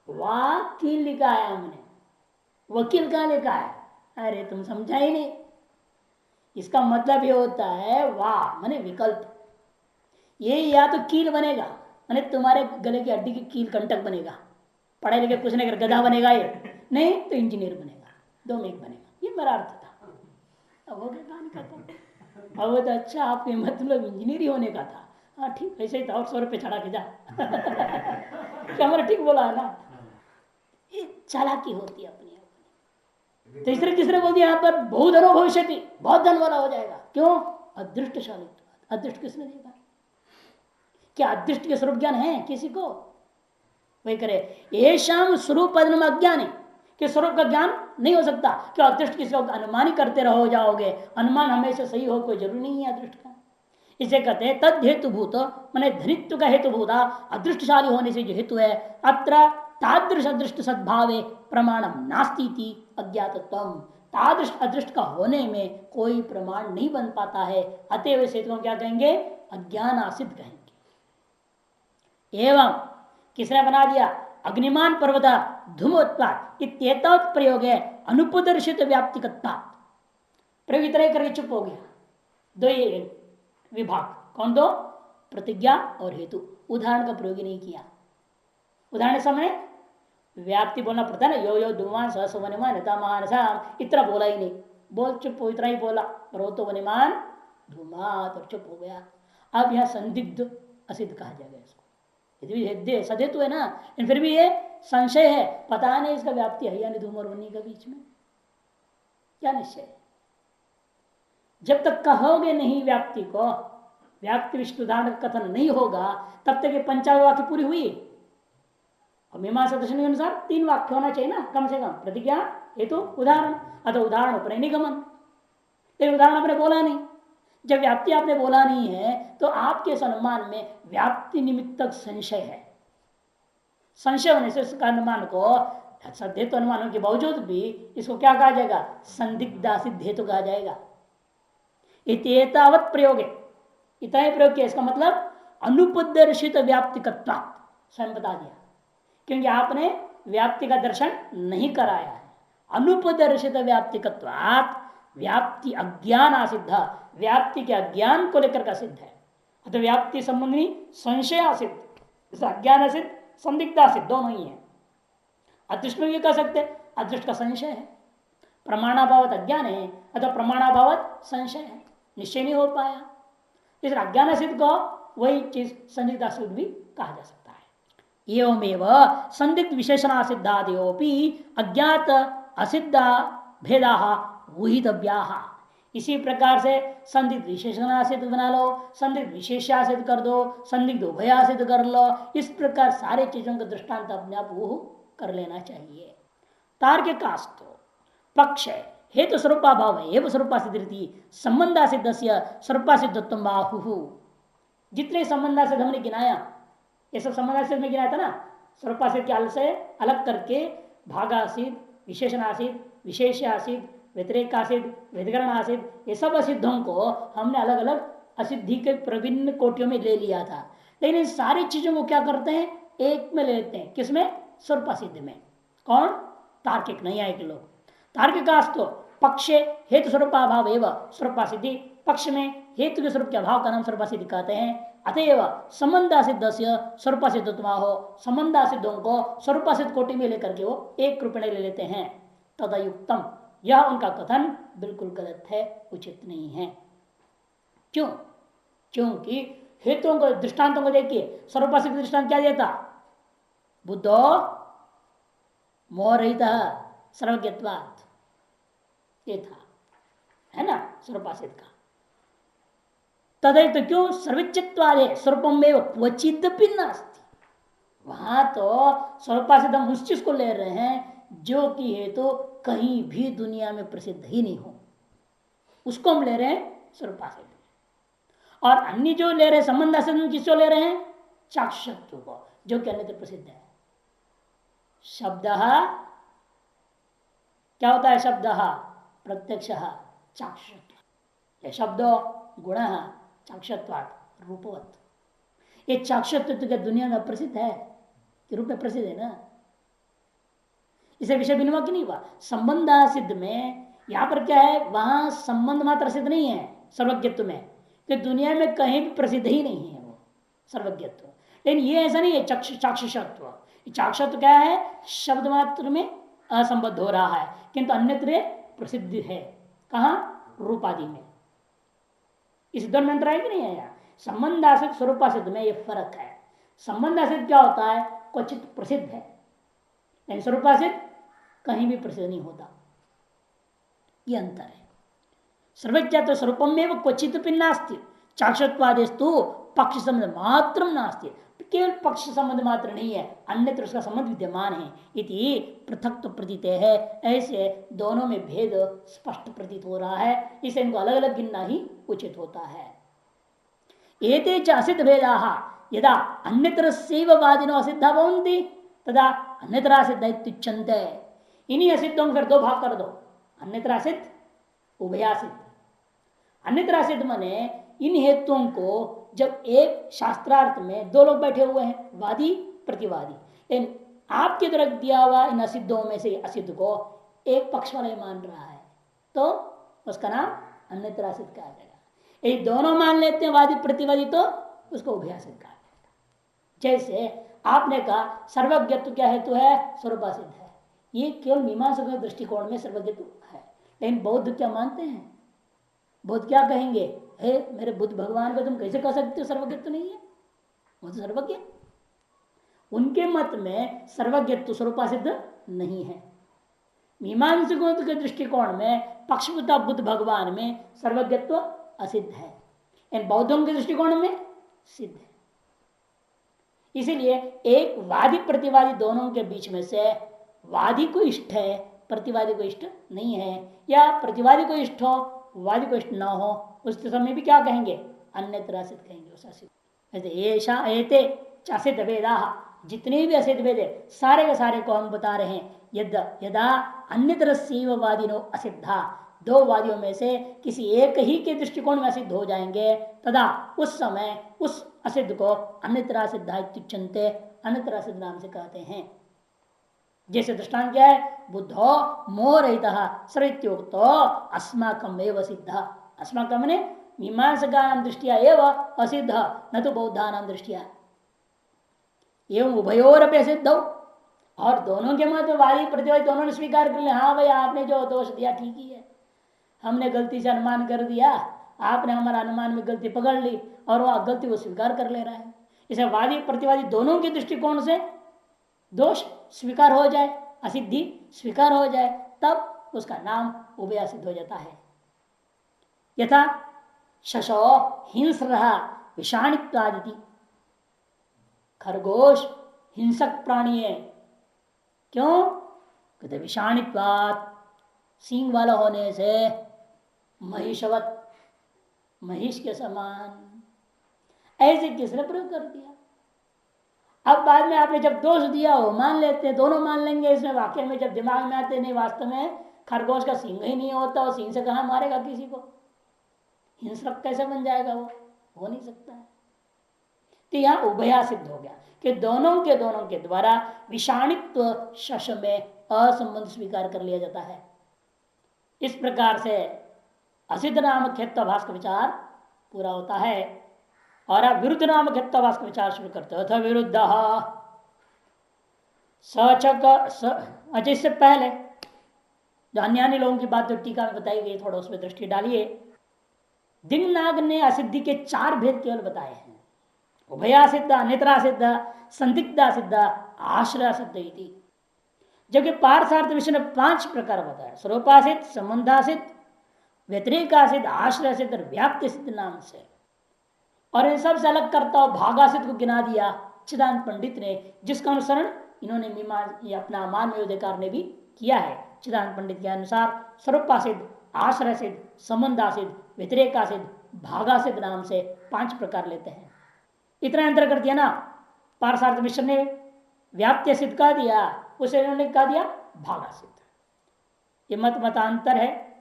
वाकिल लिखा है हमने, वकील कहाँ लिखा है? अरे तुम समझा ही नहीं। इसका मतलब ये होता है वाह माने विकल्प, ये या तो कील बनेगा, माने तुम्हारे गले की हड्डी की कील कंटक बनेगा, पढ़े लिखे कुछ नहीं कर गधा बनेगा ये, नहीं तो इंजीनियर बनेगा, दो में एक बनेगा, ये मेरा अर्थ था। अब हो गया कहानी खत्म। अब तो अच्छा आपके मतलब इंजीनियर ही होने का था, हाँ ठीक ऐसे ही था, और 100 रुपये चढ़ा के जा। क्या मैंने ठीक बोला है ना? ये चालाकी होती है अपनी अपनी। तीसरे बोल दिया यहाँ पर बहुधनो भविष्यति, बहुत धन वाला हो जाएगा। क्यों? अदृष्टशाली। अदृष्ट किसने देखा? क्या अदृष्ट के स्वरूप ज्ञान है किसी को? वही करे ये शाम स्वरूप अज्ञान है कि स्वरूप का ज्ञान नहीं हो सकता। क्या अदृष्ट किसी को अनुमान ही करते रहो जाओगे? अनुमान हमेशा सही हो कोई जरूरी नहीं है अदृष्ट का। इसे कहते हैं तद हेतुभूत माने धनित्व का हेतुभूता अदृष्टशाली होने से जो हेतु है, अत्र तादृश अदृष्ट सद्भावे प्रमाणम नास्ती अज्ञातत्वम। तादृश अदृष्ट का होने में कोई प्रमाण नहीं बन पाता है, अतएव इस हेतु को क्या कहेंगे? अज्ञान आसिद्ध कहेंगे। एवं किसने बना दिया? अग्निमान पर्वत धूमोत्पाद इत्येतावत् प्रयोग है अनुपदर्शित व्याप्तिकत्ता। प्रयोग इतना ही करके चुप हो गया। दो ये विभाग, कौन दो? प्रतिज्ञा और हेतु। उदाहरण का प्रयोग नहीं किया। उदाहरण समय व्याप्ति बोलना पड़ता है ना, यो यो धूमान सहस वनिमान इतना बोला ही नहीं, बोल चुप हो, इतना ही बोला, पर वो तो वनिमान धूमात और चुप हो गया। अब यह संदिग्ध असिद्ध कहा जाएगा इसको। यदि सदेतु है ना, फिर भी ये संशय है, पता नहीं इसका व्याप्ति है या नहीं धूम और वन्नी के बीच में, क्या निश्चय है? जब तक कहोगे नहीं व्याप्ति को, व्याप्ति विशिष्ट उदाहरण कथन नहीं होगा, तब तक ये पंचांग वाक्य पूरी हुई। और मीमांसा दर्शन के अनुसार 3 वाक्य होना चाहिए ना कम से कम, प्रतिज्ञा हेतु उदाहरण, अतः उदाहरण अपने निगमन। लेकिन उदाहरण आपने बोला नहीं। जब व्याप्ति आपने बोला नहीं है तो आपके अनुमान में व्याप्ति निमित्तक संशय है। संशय होने से उसका अनुमान को सद्यत्व अनुमानों के बावजूद भी इसको क्या कहा जाएगा? संदिग्धा सिद्ध हेतु कहा जाएगा। इत्येतावत् प्रयोग है, इतना ही प्रयोग किया। इसका मतलब अनुपदर्शित व्याप्तिकत्वा स्वयं बता दिया, क्योंकि आपने व्याप्ति का दर्शन नहीं कराया है। अनुपदर्शित व्याप्तिकत्वात् व्याप्ति अज्ञान आसिद्ध, व्याप्ति के अज्ञान को लेकर का सिद्ध है। अतः व्याप्ति संबंधी संशय आसिद्ध, अज्ञान सिद्ध, संदिग्धा सिद्ध दोनों ही है। अदृष्ट में भी कह सकते, अदृष्ट का संशय है, प्रमाणाभावत अज्ञान है, अथवा प्रमाणाभावत संशय है, निश्चय नहीं हो पाया। इस अज्ञान सिद्ध को वही चीज संदिग्धा सिद्ध भी कहा जा सकता है। एवमेव संदिग्ध विशेषणा सिद्धादयोपि अज्ञात असिद्धा भेदा वहीतव्या। इसी प्रकार से संदिग्ध विशेषणा सिद्ध बना लो, संदिग्ध विशेषा सिद्ध कर दो, संदिग्ध उभया सिद्ध कर लो। इस प्रकार सारे चीजों का दृष्टांत अपने आप वो कर लेना चाहिए। तार्किकास्तु पक्ष हेतु स्वरूपाभाव एवं स्वरूपा सिद्धि संबंधा सिद्ध से स्वरूपा सिद्धत्व बाहु। जितने संबंधा सिद्ध हमने गिनाया, ये सब संबंधा सिद्ध में गिनाया था ना, स्वरूपा सिद्ध के से अलग करके भागासिद्ध, विशेषणासिद्ध, विशेषासिद्ध, व्यतिरेकासिद्ध, व्यतिकरणासिद्ध, ये सब असिद्धों को हमने अलग अलग असिद्धि के प्रभिन्न कोटियों में ले लिया था। लेकिन इन सारी चीजों को क्या करते हैं? एक में ले लेते हैं। किसमें? स्वरूपा सिद्ध में। कौन? तार्किक नहीं आए के लोग। तार्किकास्तु पक्षे हेतु स्वरूपाभाव एवं स्वरूपा सिद्धि, पक्ष में हेतु के स्वरूप के अभाव का नाम स्वरूपा सिद्धि कहते हैं। अतएव संबंधा सिद्ध से स्वरूपा सिद्धत्मा हो, संबंधा सिद्धों को स्वरूपा सिद्ध कोटि में लेकर के वो एक रूप में ले लेते हैं। तदयुक्तम, यह उनका कथन बिल्कुल गलत है, उचित नहीं है। क्यों? क्योंकि हेतुओं को दृष्टांतों को देखिए, स्वरूपा सिद्ध दृष्टांत क्या देता? बुद्धो मोह रहित सर्वज्ञत्वात्, ये था, है ना स्वरूपासित का। तदेव तो क्यों सर्वचित्वादे स्वरूपम में क्वचित भिन्न अस्ति, वहां तो स्वरूपासित हम उस चीज को ले रहे हैं जो कि हेतु तो कहीं भी दुनिया में प्रसिद्ध ही नहीं हो, उसको हम ले रहे हैं स्वरूपासित। और अन्य जो ले रहे हैं संबंध आसिद्ध, किसको ले रहे हैं? चाक्षुत्व को, जो कि अन्यत्र प्रसिद्ध है। शब्द क्या होता है? शब्द प्रत्यक्ष चाक्षुत्व, शब्द गुण चाक्षुत्वात् रूपवत। ये चाक्षुत्व के दुनिया में प्रसिद्ध है कि रूप में प्रसिद्ध है ना, इसे विषय विनिमय नहीं हुआ। संबंध सिद्ध में यहां पर क्या है, वहां संबंध मात्र सिद्ध नहीं है सर्वज्ञत्व में, कि दुनिया में कहीं भी प्रसिद्ध ही नहीं है वो सर्वज्ञत्व। लेकिन ये ऐसा नहीं है चाक्षुषत्व। चाक्षुत्व क्या है? शब्द मात्र में असंबद्ध हो रहा है, किंतु अन्यत्र प्रसिद्ध है। कहा? रूपादि में। इस दोनों में अंतर है कि नहीं है? यहाँ संबंधासित स्वरूपासिद्ध में ये फर्क है। संबंधासिद्ध क्या होता है? क्वचित प्रसिद्ध है, लेकिन स्वरूपासिद्ध कहीं भी प्रसिद्ध नहीं होता। ये अंतर है। सर्वज्ञ तो स्वरूपम में वो क्वचित नास्ति, चाक्षुत्वादेस्तु पक्ष संबंध मात्र नास्ति, केवल पक्ष संबंध मात्र नहीं है, अन्यत्र उसका संबंध विद्यमान है। इति पृथक तो प्रतीत है, ऐसे दोनों में भेद स्पष्ट प्रतीत हो रहा है, इसे इनको अलग अलग गिनना ही उचित होता है। एते च असिद्ध भेदा यदा अन्यत्र सेववादिनो असिद्धा भवन्ति तदा अन्यत्र सिद्ध इत्युच्यन्ते। इन्हीं असिद्धों को फिर दो भाग कर दो, अन्यत्र सिद्ध उभयासिद्ध। अन्यत्र सिद्ध मने इन हेतुओं को जब एक शास्त्रार्थ में दो लोग बैठे हुए हैं, वादी प्रतिवादी, इन आपके तरफ दिया हुआ इन असिद्धों में से असिद्ध को एक पक्ष वाला मान रहा है, तो उसका नाम अन्यत्र सिद्ध कहा जाएगा। ये दोनों मान लेते हैं वादी प्रतिवादी, तो उसको उभयासिद्ध कहा जाएगा। जैसे आपने कहा सर्वज्ञत्व क्या हेतु है? स्वरूपासिद्ध है। ये केवल मीमांसक के दृष्टिकोण में सर्वज्ञत्व है, लेकिन बौद्ध क्या मानते हैं? बौद्ध क्या कहेंगे? हे मेरे बुद्ध भगवान को तुम कैसे कह सकते हो सर्वज्ञत्व नहीं है? वो तो सर्वज्ञ। उनके मत में सर्वज्ञत्व स्वरूपासिद्ध नहीं है। मीमांसकों के दृष्टिकोण में पक्षभूता बुद्ध भगवान में सर्वज्ञत्व असिद्ध है, इन बौद्धों के दृष्टिकोण में सिद्ध है। इसीलिए एक वादी प्रतिवादी दोनों के बीच में से वादी को इष्ट है, प्रतिवादी को इष्ट नहीं है, या प्रतिवादी को इष्ट हो वादी को इष्ट न हो, उस समय भी क्या कहेंगे? अन्यत्र सिद्ध कहेंगे। उस असिद्ध भेदा, जितने भी असिद्ध भेद है सारे के सारे को हम बता रहे हैं। यदा अन्यत्र सेववादिनो असिद्धा, दो वादियों में से किसी एक ही के दृष्टिकोण में असिद्ध हो जाएंगे, तदा उस समय उस असिद्ध को अन्यत्र सिद्धा इत्युच्यन्ते, अन्यत्र सिद्ध नाम से कहते हैं। जैसे दृष्टांत क्या है? बुद्धो मोह रहित सर्वोक्त अस्माकम एव सिद्ध। अस्माकम ने मीमांसका दृष्टिया एवं असिद्ध, न तो बौद्धानाम दृष्टिया। एवं उभयोरपि सिद्ध, और दोनों के मत वादी प्रतिवादी दोनों ने स्वीकार कर लिया, हाँ भाई आपने जो दोष दिया ठीक ही है, हमने गलती से अनुमान कर दिया, आपने हमारा अनुमान में गलती पकड़ ली, और वह गलती को स्वीकार कर ले रहा है। इसे वादी प्रतिवादी दोनों के दृष्टिकोण से दोष स्वीकार हो जाए, असिद्धि स्वीकार हो जाए, तब उसका नाम उभय सिद्ध हो जाता है। यथा शशो हिंस्र विषाणित्वादिति, खरगोश हिंसक प्राणी है, क्यों? कहते विषाणित्वात्, सींग वाला होने से, महिषवत, महिष के समान, ऐसे किसने प्रयोग कर दिया? अब बाद में आपने जब दोष दिया हो मान लेते हैं, दोनों मान लेंगे। इसमें वाक्य में जब दिमाग में आते नहीं, वास्तव में खरगोश का सींग ही नहीं होता, और सींग से कहां मारेगा किसी को? हिंसक कैसे बन जाएगा? वो हो नहीं सकता है। तो यहां उभया सिद्ध हो गया कि दोनों के द्वारा विषाणित्व शश में असंबंध स्वीकार कर लिया जाता है। इस प्रकार से असिद्ध नामक हेत्वाभास का विचार पूरा होता है, और आप विरुद्ध नामक हेत्वाभास का विचार शुरू करते हो। विरुद्ध सचक, इससे पहले जो अन्य लोगों की बात जो टीका में बताई गई, थोड़ा उसमें दृष्टि डालिए। दिंगनाग ने असिद्धि के 4 भेद केवल बताए हैं, उभया सिद्ध, अन्यतरा सिद्ध, संदिग्धा सिद्ध, आश्रय सिद्ध इति। जबकि पारसार्थ विषय ने 5 प्रकार बताया, स्वरूपासित, संबंधासित, व्यतिरेकासित, आश्रय सिद्ध, व्याप्ति सिद्ध नाम से। और इन सबसे अलग करता हुआ भागासित को गिना दिया चिदानंद पंडित ने, जिसका अनुसरण इन्होंने अपना मानवोदयकार ने भी किया है। चिदानंद पंडित के अनुसार स्वरूपासिद्ध, आश्रयसिद्ध, संबंधासिद्ध, व्यतिरेकासिद्ध, भागासिद्ध नाम से 5 प्रकार लेते हैं। इतना अंतर कर दिया ना। पारसार्थ मिश्र ने व्याप्ति सिद्ध कह दिया, उसे इन्होंने कह दिया भागासिद्ध। ये मतांतर है,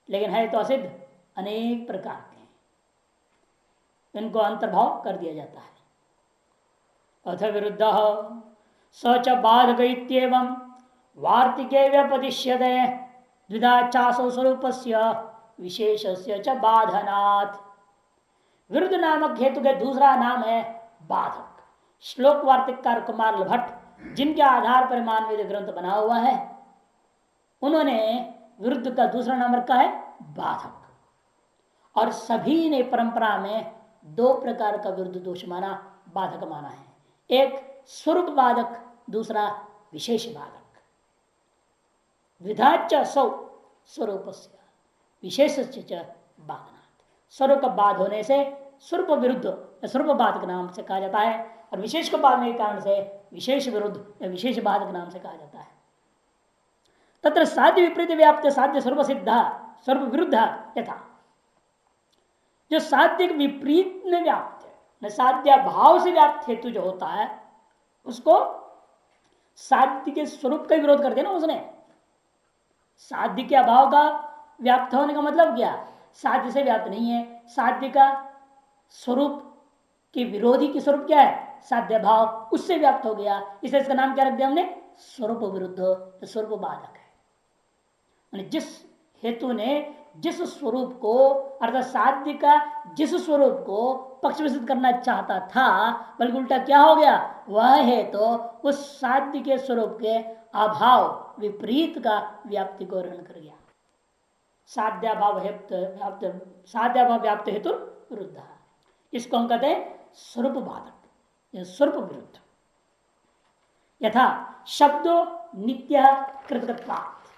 लेकिन है तो असिद्ध अनेक प्रकार के, इनको अंतर्भाव कर दिया जाता है। अथ विरुद्ध सच बाधक वार्तिके व्यपदिश्यते द्विधा चासो स्वरूपस्य विशेषस्य च बाधनात्। विरुद्ध नामक हेतु के दूसरा नाम है बाधक। श्लोक वार्तिककार कुमार भट्ट, जिनके आधार पर मानवेद ग्रंथ बना हुआ है, उन्होंने विरुद्ध का दूसरा नाम रखा है बाधक। और सभी ने परंपरा में 2 प्रकार का विरुद्ध दोष माना, बाधक माना है। एक स्वरूप बाधक, दूसरा विशेष बाधक। विधाच सौ स्वरूपस्य विशेषस्य बाधनात्। स्वरूप का बाध होने से स्वरूप विरुद्ध स्वरूप बाधक नाम से कहा जाता है, और विशेष को बाधने के कारण से विशेष विरुद्ध या विशेष बाधक नाम से कहा जाता है। तत्र साध्य विपरीत व्याप्त साध्य स्वरूप सिद्ध स्वरूप विरुद्ध यथा। जो साध्य विपरीत में व्याप्त है, साध्य भाव से व्याप्त हेतु जो होता है, उसको साध्य के स्वरूप का विरोध कर दिया ना उसने। साध्य के अभाव का व्याप्त होने का मतलब क्या? साध्य से व्याप्त नहीं है। साध्य का स्वरूप के विरोधी की स्वरूप क्या है? साध्य भाव, उससे व्याप्त हो गया। इसलिए इसका नाम क्या रख दिया हमने? स्वरूप विरुद्ध, तो स्वरूप बाधक है। जिस हेतु ने जिस स्वरूप को अर्थात साध्य का जिस स्वरूप को पक्ष में सिद्ध करना चाहता था, बल्कि उल्टा क्या हो गया? वह है तो उस साध्य के स्वरूप के अभाव विपरीत का व्याप्ति को ग्रहण कर गया। साध्याभाव व्याप्त हेतु विरुद्ध, इसको हम कहते हैं स्वरूप बाधक, स्वरूप विरुद्ध। यथा शब्दो नित्य कृतकत्वात्।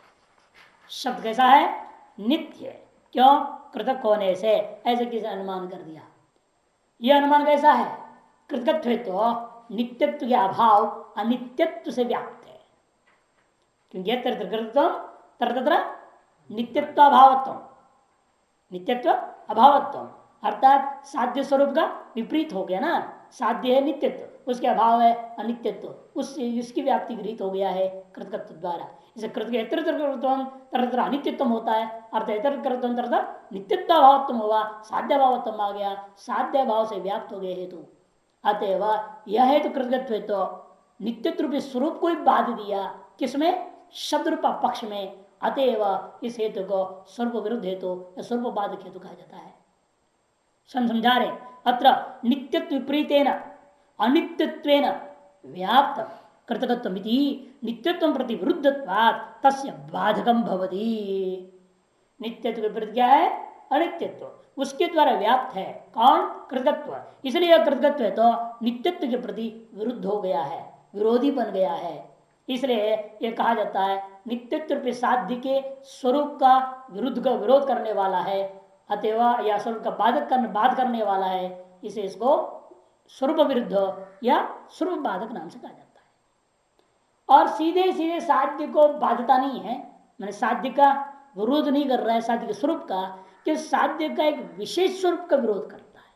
शब्द कैसा है? नित्य। क्यों? कृतक होने से। ऐसे किसी अनुमान कर दिया। यह अनुमान कैसा है? कृतकत्व तो नित्यत्व के अभाव अनित्यत्व से व्याप्त है। क्योंकि तत्र नित्यत्व अभावत्व, नित्यत्व अभावत्व अर्थात साध्य स्वरूप का विपरीत हो गया ना। साध्य है नित्यत्व, उसके अभाव है अनित्यत्व, उससे इसकी व्याप्ति गृहीत हो गया है कृतकत्व द्वारा। इसे कृतकृत्व अनित्यत्व होता है, अर्थ नित्यत्व अभावत्व हुआ, साध्य भावत्व आ गया, साध्य भाव से व्याप्त हो गए हेतु। अतएव यह हेतु कृतकत्व तो नित्यत्व रूपी स्वरूप को ही बाध दिया। किसमें? शब्द रूपा पक्ष में। अतएव इस हेतु को स्वरूप विरुद्ध हेतु या स्वरूप बाधक हेतु कहा जाता है। समझा रहे? अत्र नित्यत्व विपरीतेन अनित्यत्वेन व्याप्त कृतकत्व नित्यत्व प्रति विरुद्धत्वात् तस्य बाधकम भवति। नित्यत्व विपरीत क्या है? अनित्यत्व, उसके द्वारा व्याप्त है। कौन? कृतकत्व। इसलिए यह कृतकत्व है तो नित्यत्व के प्रति विरुद्ध हो गया है, विरोधी बन गया है। इसलिए यह कहा जाता है नित्यत्व साध्य के स्वरूप का विरुद्ध का विरोध करने वाला है, अतएव या स्वरूप का बाध करने वाला है। इसे इसको स्वरूप विरुद्ध या स्वरूप बाधक नाम से कहा जाता है। और सीधे सीधे साध्य को बाधता नहीं है, मैंने साध्य का विरोध नहीं कर रहा है, साध्य के स्वरूप का, कि साध्य का एक विशेष स्वरूप का विरोध करता है।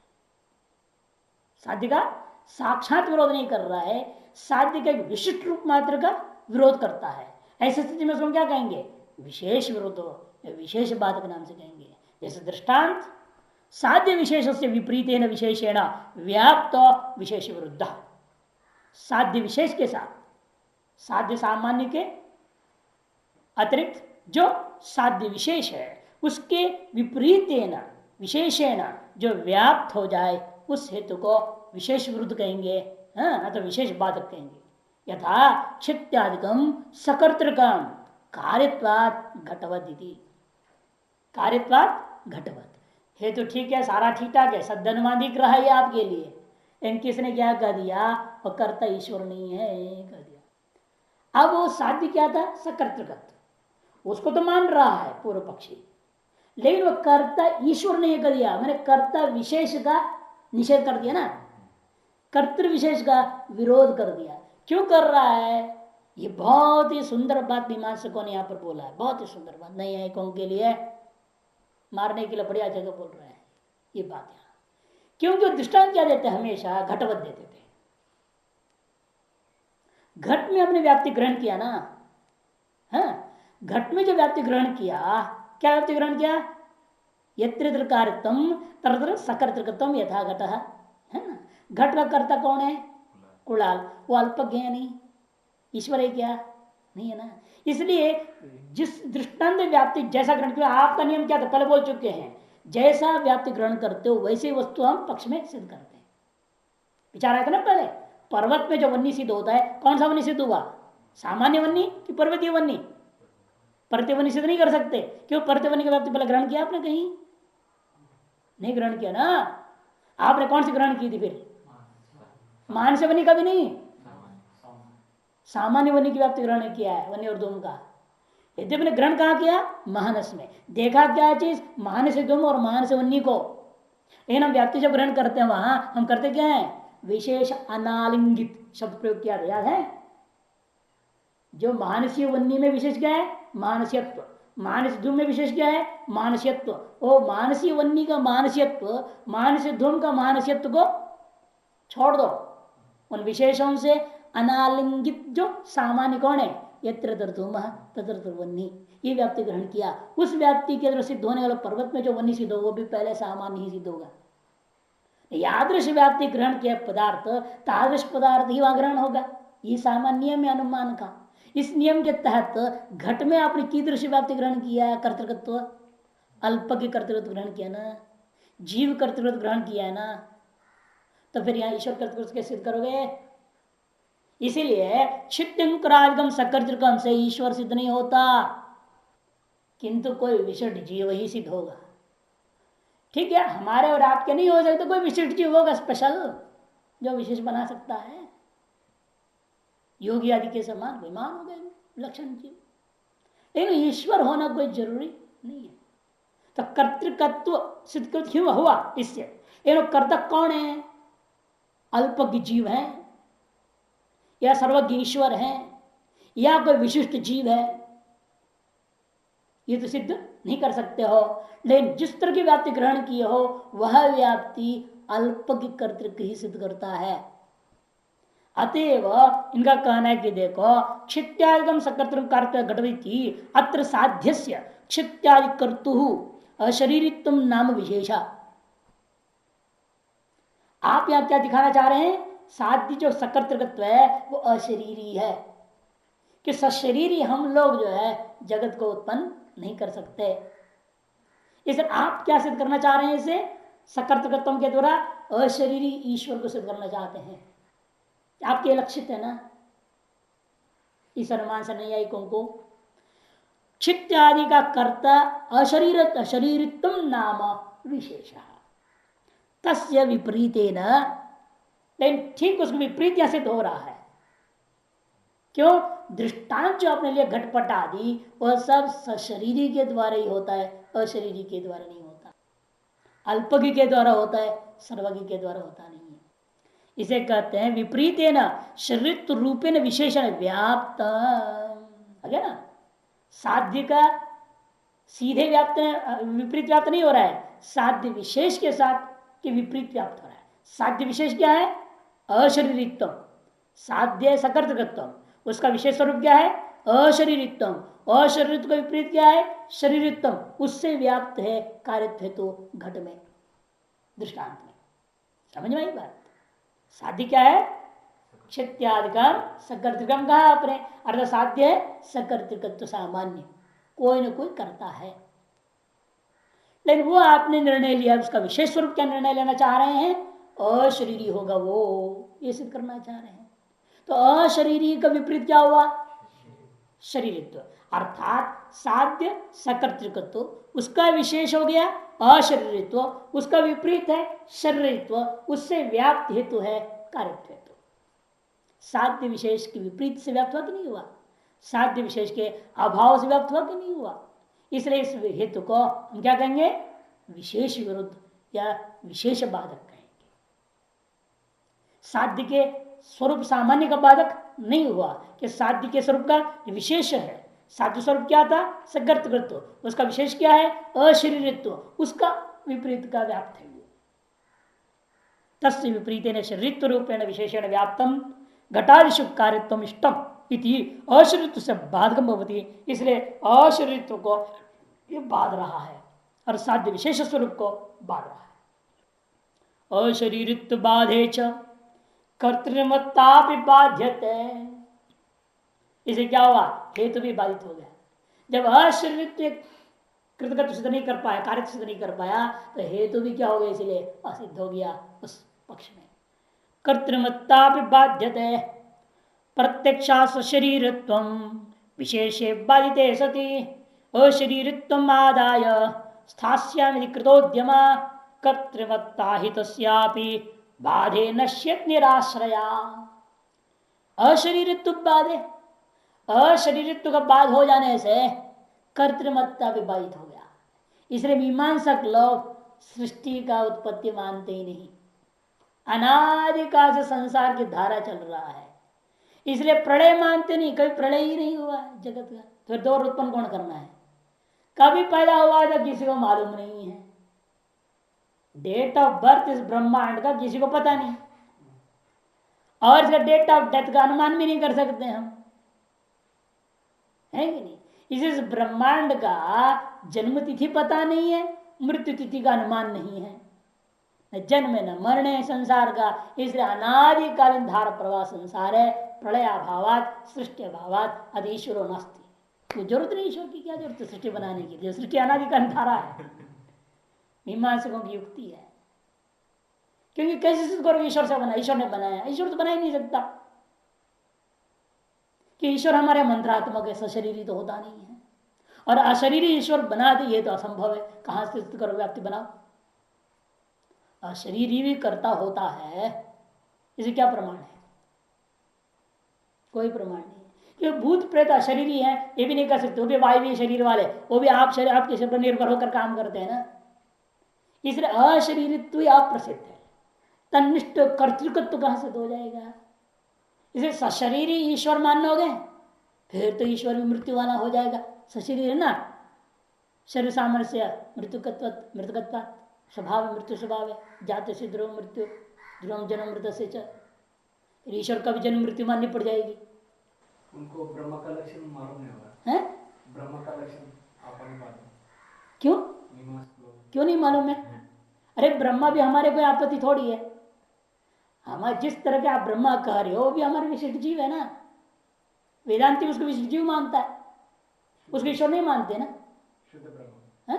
साध्य का साक्षात विरोध नहीं कर रहा है, साध्य का एक विशिष्ट रूप मात्र का विरोध करता है। ऐसी स्थिति में उसको क्या कहेंगे? विशेष विरोध, विशेष बाधक नाम से कहेंगे। जैसे दृष्टांत, साध्य विशेष से विपरीतेन विशेषेण व्याप्त विशेष विरुद्ध। साध्य विशेष के साथ, साध्य सामान्य के अतिरिक्त जो साध्य विशेष है उसके विपरीतेन विशेषेण जो व्याप्त हो जाए, उस हेतु को विशेष विरुद्ध कहेंगे, तो विशेष बाधक कहेंगे। यथा क्षित्यादिकम सकर्तृकम कार्यत्वात् घटवत् इति। कार्यत्वात् घटवत् हेतु ठीक है, सारा ठीक ठाक है, सदनुमान दिख रहा है आपके लिए, लेकिन किसने क्या कह दिया, वो कर्ता ईश्वर नहीं है कह दिया। अब वो साध्य क्या था, सकर्तृकत्व, उसको तो मान रहा है पूर्व पक्षी, लेकिन वो कर्ता ईश्वर नहीं कर दिया, मैंने कर्ता विशेष का निषेध कर दिया ना, कर्तृ विशेष का विरोध कर दिया। क्यों कर रहा है, ये बहुत ही सुंदर बात मीमांसकों ने यहां पर बोला है, बहुत ही सुंदर बात, नहीं है कौन के लिए मारने के लिए बढ़िया जगह बोल रहे हैं ये बात यहां। क्योंकि दृष्टांत क्या देते हैं, हमेशा घटवत देते थे। घट में अपने व्याप्ति ग्रहण किया ना, हाँ, घट में जो व्याप्ति ग्रहण किया, क्या व्याप्ति ग्रहण किया, यत्र कार्यत्म तरत्र सकर्तृकत्वम यथा घट है ना। घट का कर्ता कौन है, कुणाल, वो अल्पज्ञ है नहीं, ईश्वर है क्या, नहीं है ना। इसलिए जिस दृष्टांत व्याप्ति जैसा ग्रहण किया, आपका नियम क्या था पहले बोल चुके हैं, जैसा व्याप्ति ग्रहण करते हो वैसे वस्तु हम पक्ष में सिद्ध करते हैं। विचार आया था ना पहले, पर्वत में जो वन्नी सिद्ध होता है, कौन सा वन्नी सिद्ध हुआ, सामान्य वन्नी कि पर्वतीय वन्नी, पर्वतीय वन्नी सिद्ध नहीं कर सकते, क्यों, पर्वतीय वन्नी की व्याप्ति पहले ग्रहण किया आपने, कहीं नहीं ग्रहण किया ना। आपने कौन सी ग्रहण की थी फिर, मानस वन्नी का भी नहीं, सामान्य वन्य की व्याप्ति ग्रहण किया है, वन्य और धूम का। यदि मैंने ग्रहण कहा किया, मानस में देखा क्या चीज, मानस धूम और मानस वन्य को, लेकिन हम व्याप्ति जब ग्रहण करते हैं वहां हम करते क्या है, विशेष अनालिंगित शब्द प्रयोग किया, याद है। जो मानसीय वन्य में विशेष क्या है, मानसियत्व, मानस धूम में विशेष क्या है, मानसियत्व। वो मानसीय वन्य का मानसियत्व, मानस धूम का मानसियत्व को छोड़ दो, उन विशेषों से अनालिंगित जो सामान्य कौन है, यत्र धूम तत्र वन्नी, ये व्याप्ति ग्रहण किया। उस व्याप्ति के द्वारा सिद्ध होने वाला पर्वत में जो वन्नी सिद्ध हो वो भी पहले सामान्य ही सिद्ध होगा। यादृश व्याप्ति ग्रहण किया पदार्थ, तादृश पदार्थ ही वहां ग्रहण होगा, ये सामान्य नियम है अनुमान का। इस नियम के तहत घट में आपने कीदृश व्याप्ति ग्रहण किया, कर्तृकत्व, अल्प के कर्तृत्व ग्रहण किया ना, जीव कर्तृत्व ग्रहण किया है ना, तो फिर यहाँ ईश्वर कर्तृत्व कैसे सिद्ध करोगे। इसीलिए क्षित्यंकुरादिगम सकर्तृकम से ईश्वर सिद्ध नहीं होता, किंतु कोई विशिष्ट जीव ही सिद्ध होगा। ठीक है, हमारे और आपके नहीं हो सकते, कोई विशिष्ट जीव होगा स्पेशल, जो विशेष बना सकता है। योगी आदि के समान विमान हो गए लक्षण जीव, लेकिन ईश्वर होना कोई जरूरी नहीं है। तो कर्तृकत्व सिद्ध क्यों हुआ इससे, लेकिन कर्ता कौन है, अल्पज्ञ जीव है या सर्वज्ञ ईश्वर है या कोई विशिष्ट जीव है, ये तो सिद्ध नहीं कर सकते हो। लेकिन जिस तरह की व्याप्ति ग्रहण किए हो वह व्याप्ति अल्पज्ञ कर्तृक ही सिद्ध करता है। अतएव इनका कहना है कि देखो, क्षित्यादिगम सकर्तृ कार्य घटती अत्र साध्यस्य क्षित्यादि कर्तु अशरीरित्व नाम विशेषा। आप यहां क्या दिखाना चाह रहे हैं, साध्य जो सकर्तृकत्व है वो अशरीरी है, कि सशरीरी हम लोग जो है जगत को उत्पन्न नहीं कर सकते। इसलिए आप क्या सिद्ध करना चाह रहे हैं, इसे सकर्तृकत्व के द्वारा अशरीरी ईश्वर को सिद्ध करना चाहते हैं, आपके लक्षित है ना। इस अनुमान से नहीं आई को क्षित्यादि का कर्ता अशरीरित्व नाम विशेष तस्य विपरीतेन, लेकिन ठीक उसको विपरीत यहां सिद्ध हो रहा है। क्यों, दृष्टांत जो आपने लिया घटपट आदि वह सब सशरीरी के द्वारा ही होता है, अशरीरी के द्वारा नहीं होता। अल्पज्ञ के द्वारा होता है, सर्वज्ञ के द्वारा होता नहीं है। इसे कहते हैं विपरीतेन शरीर रूपेण विशेषण व्याप्त, ना साध्य का सीधे व्याप्त विपरीत व्याप्त नहीं हो रहा है, साध्य विशेष के साथ के विपरीत व्याप्त हो रहा है। साध्य विशेष क्या है, अशरीरित्व, साध्य सकर्तृकत्व, उसका विशेष स्वरूप क्या है, अशरीरित्व, अशरीरित्व का विपरीत क्या है, शरीरित्व, उससे व्याप्त है कार्यत्व हेतु घट में दृष्टांत में। समझ में आई बात, साध्य क्या है, क्षित्यादिकम सकर्तृकम कहा आपने, अर्थात साध्य है सकर्तृकत्व सामान्य, कोई न कोई करता है। लेकिन वो आपने निर्णय लिया, उसका विशेष स्वरूप क्या निर्णय लेना चाह रहे हैं, अशरीरी होगा वो, ये सिद्ध करना चाह रहे हैं। तो अशरीरी का विपरीत क्या हुआ, शरीरित्व, अर्थात साध्य सकर्तृकत्व, उसका विशेष हो गया अशरीरित्व, उसका विपरीत है शरीरित्व, उससे व्याप्त हेतु है कार्यत्व हेतु। साध्य विशेष के विपरीत से व्याप्त हुआ कि नहीं हुआ? साध्य विशेष के अभाव से व्याप्त हुआ कि नहीं हुआ? इसलिए इस हेतु को हम क्या कहेंगे? विशेष विरुद्ध या विशेष बाधक कहेंगे। साध्य के स्वरूप सामान्य का बाधक नहीं हुआ कि साध्य के स्वरूप का विशेष है। साध्य स्वरूप क्या था? सगर्तकृत्व, उसका विशेष क्या है? अशरीरित्व, उसका विपरीत का व्याप्त है। तस्य विपरीतेन शरीरित्व रूपेण विशेषण व्याप्तम घटादिशु कार्यत्वम इष्टम इति अशरीरित्व से बाधकम भवति। इसलिए अशरीरित्व को ये बाध रहा है और साध्य विशेष स्वरूप को बाध रहा है। अशरीरित्व बाधे च कर्तृमत्ता बाध्यते। इसे क्या हुआ? हेतु भी बाधित हो गया। जब अशरीरित्व कृतगत सिद्ध नहीं कर पाया, कार्य सिद्ध नहीं कर पाया, तो हेतु भी क्या हो गया? इसलिए असिद्ध हो गया उस पक्ष में। कर्तृमत्ता बाध्यते प्रत्यक्षा शरीरत्व विशेषे बाधिते सति अशरीरत्व आदाय स्थास्यामि कृतोद्यम कर्तृमत्ता हितस्यापि बाधे नश्यत निराश्रया। अशरीरत्व बाधे, अशरीरत्व का बाध हो जाने से कर्तृमत्ता भी बाधित हो गया। इसलिए मीमांसक लोग सृष्टि का उत्पत्ति मानते ही नहीं। अनादिकाल से संसार की धारा चल रहा है, इसलिए प्रलय मानते नहीं। कभी प्रलय ही नहीं हुआ है जगत का, फिर दौर उत्पन्न कौन करना है? कभी पैदा हुआ था किसी को मालूम नहीं है। डेट ऑफ बर्थ इस ब्रह्मांड का किसी को पता नहीं, और इसका डेट ऑफ डेथ का अनुमान भी नहीं कर सकते हम, है कि नहीं? इस ब्रह्मांड का जन्म तिथि पता नहीं है, मृत्यु तिथि का अनुमान नहीं है, न जन्म न मरने संसार का। इसलिए अनादिकालीन धारा प्रवाह संसार है। प्रलय अभावात सृष्टि अभावात अद ईश्वरो नास्ति। कोई जरूरत नहीं ईश्वर की, क्या जरूरत है सृष्टि बनाने के लिए? सृष्टि अनादिकालीन धारा है। मीमांसकों की युक्ति है, क्योंकि कैसे सिद्ध करोगे ईश्वर से बना? ईश्वर ने बनाया, ईश्वर तो बना ही नहीं सकता कि ईश्वर हमारे मंत्रात्मक है, सशरीरी तो होता नहीं है। और अशरीरी ईश्वर बना दे ये तो असंभव है। कहां से सिद्ध करो व्याप्ति बनाओ? अशरीरी भी करता होता है, इसे क्या प्रमाण है? कोई प्रमाण नहीं। क्योंकि भूत प्रेत अशरीरी है, ये भी नहीं कर सकते। वो भी वायवीय शरीर वाले, वो भी आपके शरीर पर निर्भर होकर काम करते हैं ना। इसलिए अशरीरित्व अप्रसिद्ध है। तन्निष्ठ कर्तृकत्व कहां से हो जाएगा? इसे सशरीरी ईश्वर मानोगे, फिर तो ईश्वर भी मृत्यु वाला हो जाएगा। सशरीर है ना, शरीर सामर्थ्य मृतकत्व स्वभाव मृत्यु स्वभाव है। जाते से ध्रुव मृत्यु, ध्रुव जन्म मृत से ईश्वर का भी जन्म मृत्यु माननी पड़ जाएगी। उनको ब्रह्म का लक्षण मालूम नहीं होगा है? ब्रह्म का लक्षण आप नहीं मालूम? क्यों क्यों नहीं मालूम है? अरे ब्रह्मा भी हमारे कोई आपत्ति थोड़ी है। हमारे जिस तरह के आप ब्रह्मा कह रहे हो, वो भी हमारे विशिष्ट जीव है ना। वेदांति उसको विशिष्ट जीव मानता है, उसको ईश्वर नहीं मानते ना। शुद्ध ब्रह्म, है?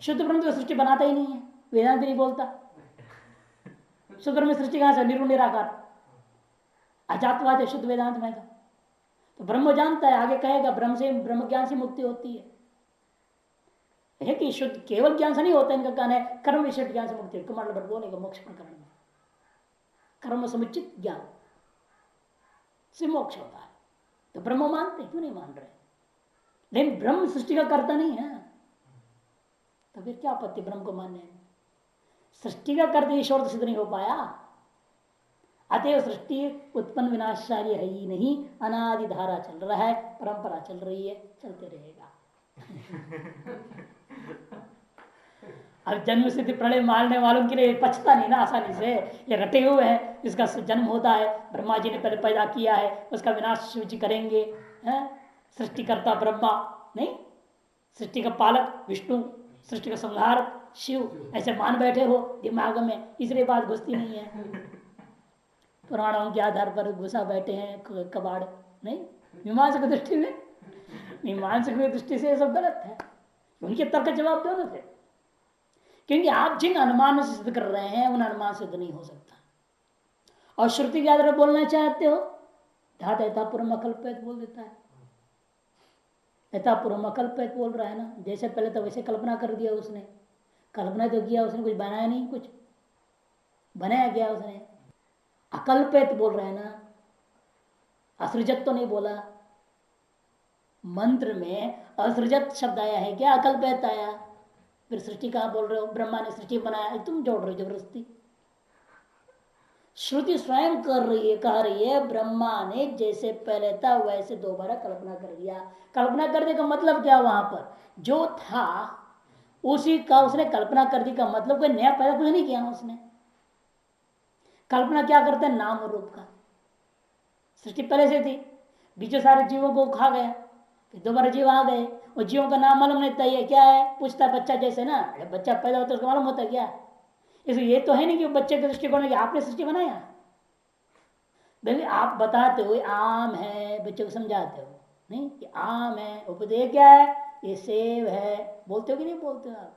शुद्ध ब्रह्म तो सृष्टि बनाता ही नहीं है, वेदांत नहीं बोलता। शुद्ध ब्रह्म सृष्टि कहां से? निर्गुण निराकार अजातवाद है शुद्ध वेदांत में। तो ब्रह्म जानता है, आगे कहेगा ब्रह्म से, ब्रह्म ज्ञान से मुक्ति होती है कि शुद्ध केवल ज्ञान से नहीं होता। इनका कहना है कर्म विशिष्ट ज्ञान से मुक्ति। कुमार भट्ट बोलेगा मोक्ष प्रकरण में कर्म समुचित ज्ञान से मोक्ष होता है। तो ब्रह्म मानते, क्यों नहीं मान रहे? लेकिन ब्रह्म सृष्टि का कर्ता नहीं है, तो फिर क्या आपत्ति ब्रह्म को मानने में? सृष्टि का कर्ता ईश्वर तो सिद्ध नहीं हो पाया। अतएव सृष्टि उत्पन्न विनाशशाली है ही नहीं, अनादि धारा चल रहा है, परंपरा चल रही है, चलते रहेगा। अब जन्म सिद्ध प्रलय मारने वालों के लिए पछता नहीं ना आसानी से। ये रटे हुए हैं, इसका जन्म होता है, ब्रह्मा जी ने पहले पैदा किया है, उसका विनाश शिव जी करेंगे। सृष्टिकर्ता ब्रह्मा नहीं, सृष्टि का पालक विष्णु, सृष्टि का संहारक शिव, ऐसे मान बैठे हो दिमाग में, इसलिए बात घुसती नहीं है। पुराणों के आधार पर घुसा बैठे हैं कबाड़ नहीं। मीमांसक दृष्टि में, मीमांसक दृष्टि से ये सब गलत है। उनके तर्क जवाब दो ना फिर, क्योंकि आप जिन अनुमान से सिद्ध कर रहे हैं उन अनुमान सिद्ध नहीं हो सकता। और श्रुति के आधार बोलना चाहते हो, धाता पूर्व कल्पित बोल देता है। यथा पूर्व अकल्पित बोल रहा है ना, जैसे पहले तो वैसे कल्पना कर दिया उसने। कल्पना तो किया उसने, कुछ बनाया नहीं, कुछ बनाया क्या उसने? अकल्पित बोल रहा है ना, असृजत तो नहीं बोला। मंत्र में असृजत शब्द आया है क्या? अकल्पित आया। फिर सृष्टि कहाँ बोल रहे हो? ब्रह्मा ने सृष्टि बनाया, तुम जोड़ रहे हो जबरदस्ती। श्रुति स्वयं कर रही है, कह रही है ब्रह्मा ने जैसे पहले था वैसे दोबारा कल्पना कर दिया। कल्पना करने का मतलब क्या? वहां पर जो था उसी का उसने कल्पना कर दी का मतलब कोई नया पैदा कुछ नहीं किया उसने। कल्पना क्या करते हैं? नाम और रूप का। सृष्टि पहले से थी, बीचों सारे जीवों को खा गया, फिर दोबारा जीव आ गए। और जीवों का नाम मालूम नहीं था, ये क्या है पूछता बच्चा जैसे ना, जब बच्चा पैदा होता है उसको मालूम होता है क्या? इसलिए ये तो है नहीं कि बच्चे के दृष्टिकोण में आपने सृष्टि बनाया। भाई आप बताते हो आम है, बच्चे को समझाते हो नहीं कि आम है, उपदेश क्या है, ये सेब है, बोलते हो कि नहीं बोलते हो आप?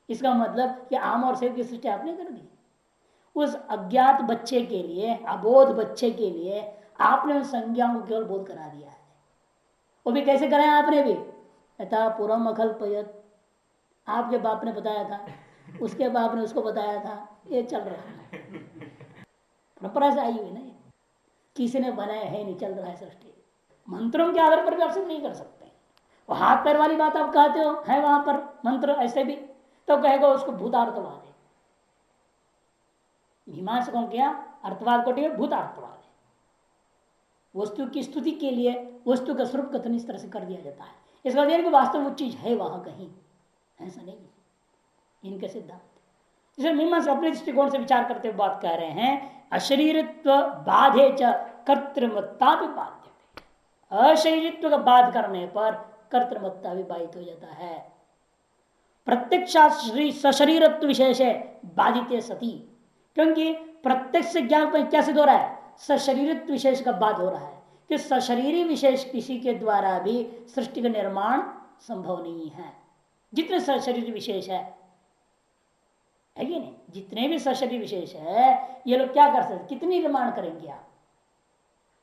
इसका मतलब कि आम और सेब की सृष्टि आपने कर दी। उस अज्ञात बच्चे के लिए, अबोध बच्चे के लिए आपने उन संज्ञाओं को केवल बोध करा दिया है। वो भी कैसे कराया आपने भी? यथा पूर्वम अकल्पयत, आपके बाप ने बताया था, उसके बाप ने उसको बताया था, ये चल रहा है, परंपरा से आई हुई नहीं, किसी ने बनाया है नहीं, चल रहा है सृष्टि। मंत्रों के आधार पर भी आप सिद्ध नहीं कर सकते। वो हाथ पैर वाली बात आप कहते हो है वहां पर मंत्र ऐसे भी, तो कहेगा उसको भूतार्थवाद है। मीमांसकों क्या अर्थवाद कोटि में भूतार्थवाद है। वस्तु की स्तुति के लिए वस्तु का स्वरूप कथन इस तरह से कर दिया जाता है। इसका मतलब कि वास्तव वो चीज है वहां कहीं, ऐसा नहीं इनके सिद्धांत। जिसे मीमांसा अपने दृष्टिकोण से विचार करते हुए बात कह रहे हैं, अशरीरत्व बाधे च कर्तृमत्ता भी बाध्य। अशरीरित्व का बाध करने पर कर्तृमत्ता भी बाधित हो जाता है। प्रत्यक्षा सशरीरत्व विशेष है बाधित सती, क्योंकि प्रत्यक्ष ज्ञान पर क्या सिद्ध हो रहा है? सशरीरत्व विशेष का बाध हो रहा है कि सशरीरी विशेष किसी के द्वारा भी सृष्टि का निर्माण संभव नहीं है। जितने सशरीर विशेष है कि नहीं, जितने भी सशरीर विशेष है ये लोग क्या कर सकते, कितनी निर्माण करेंगे आप?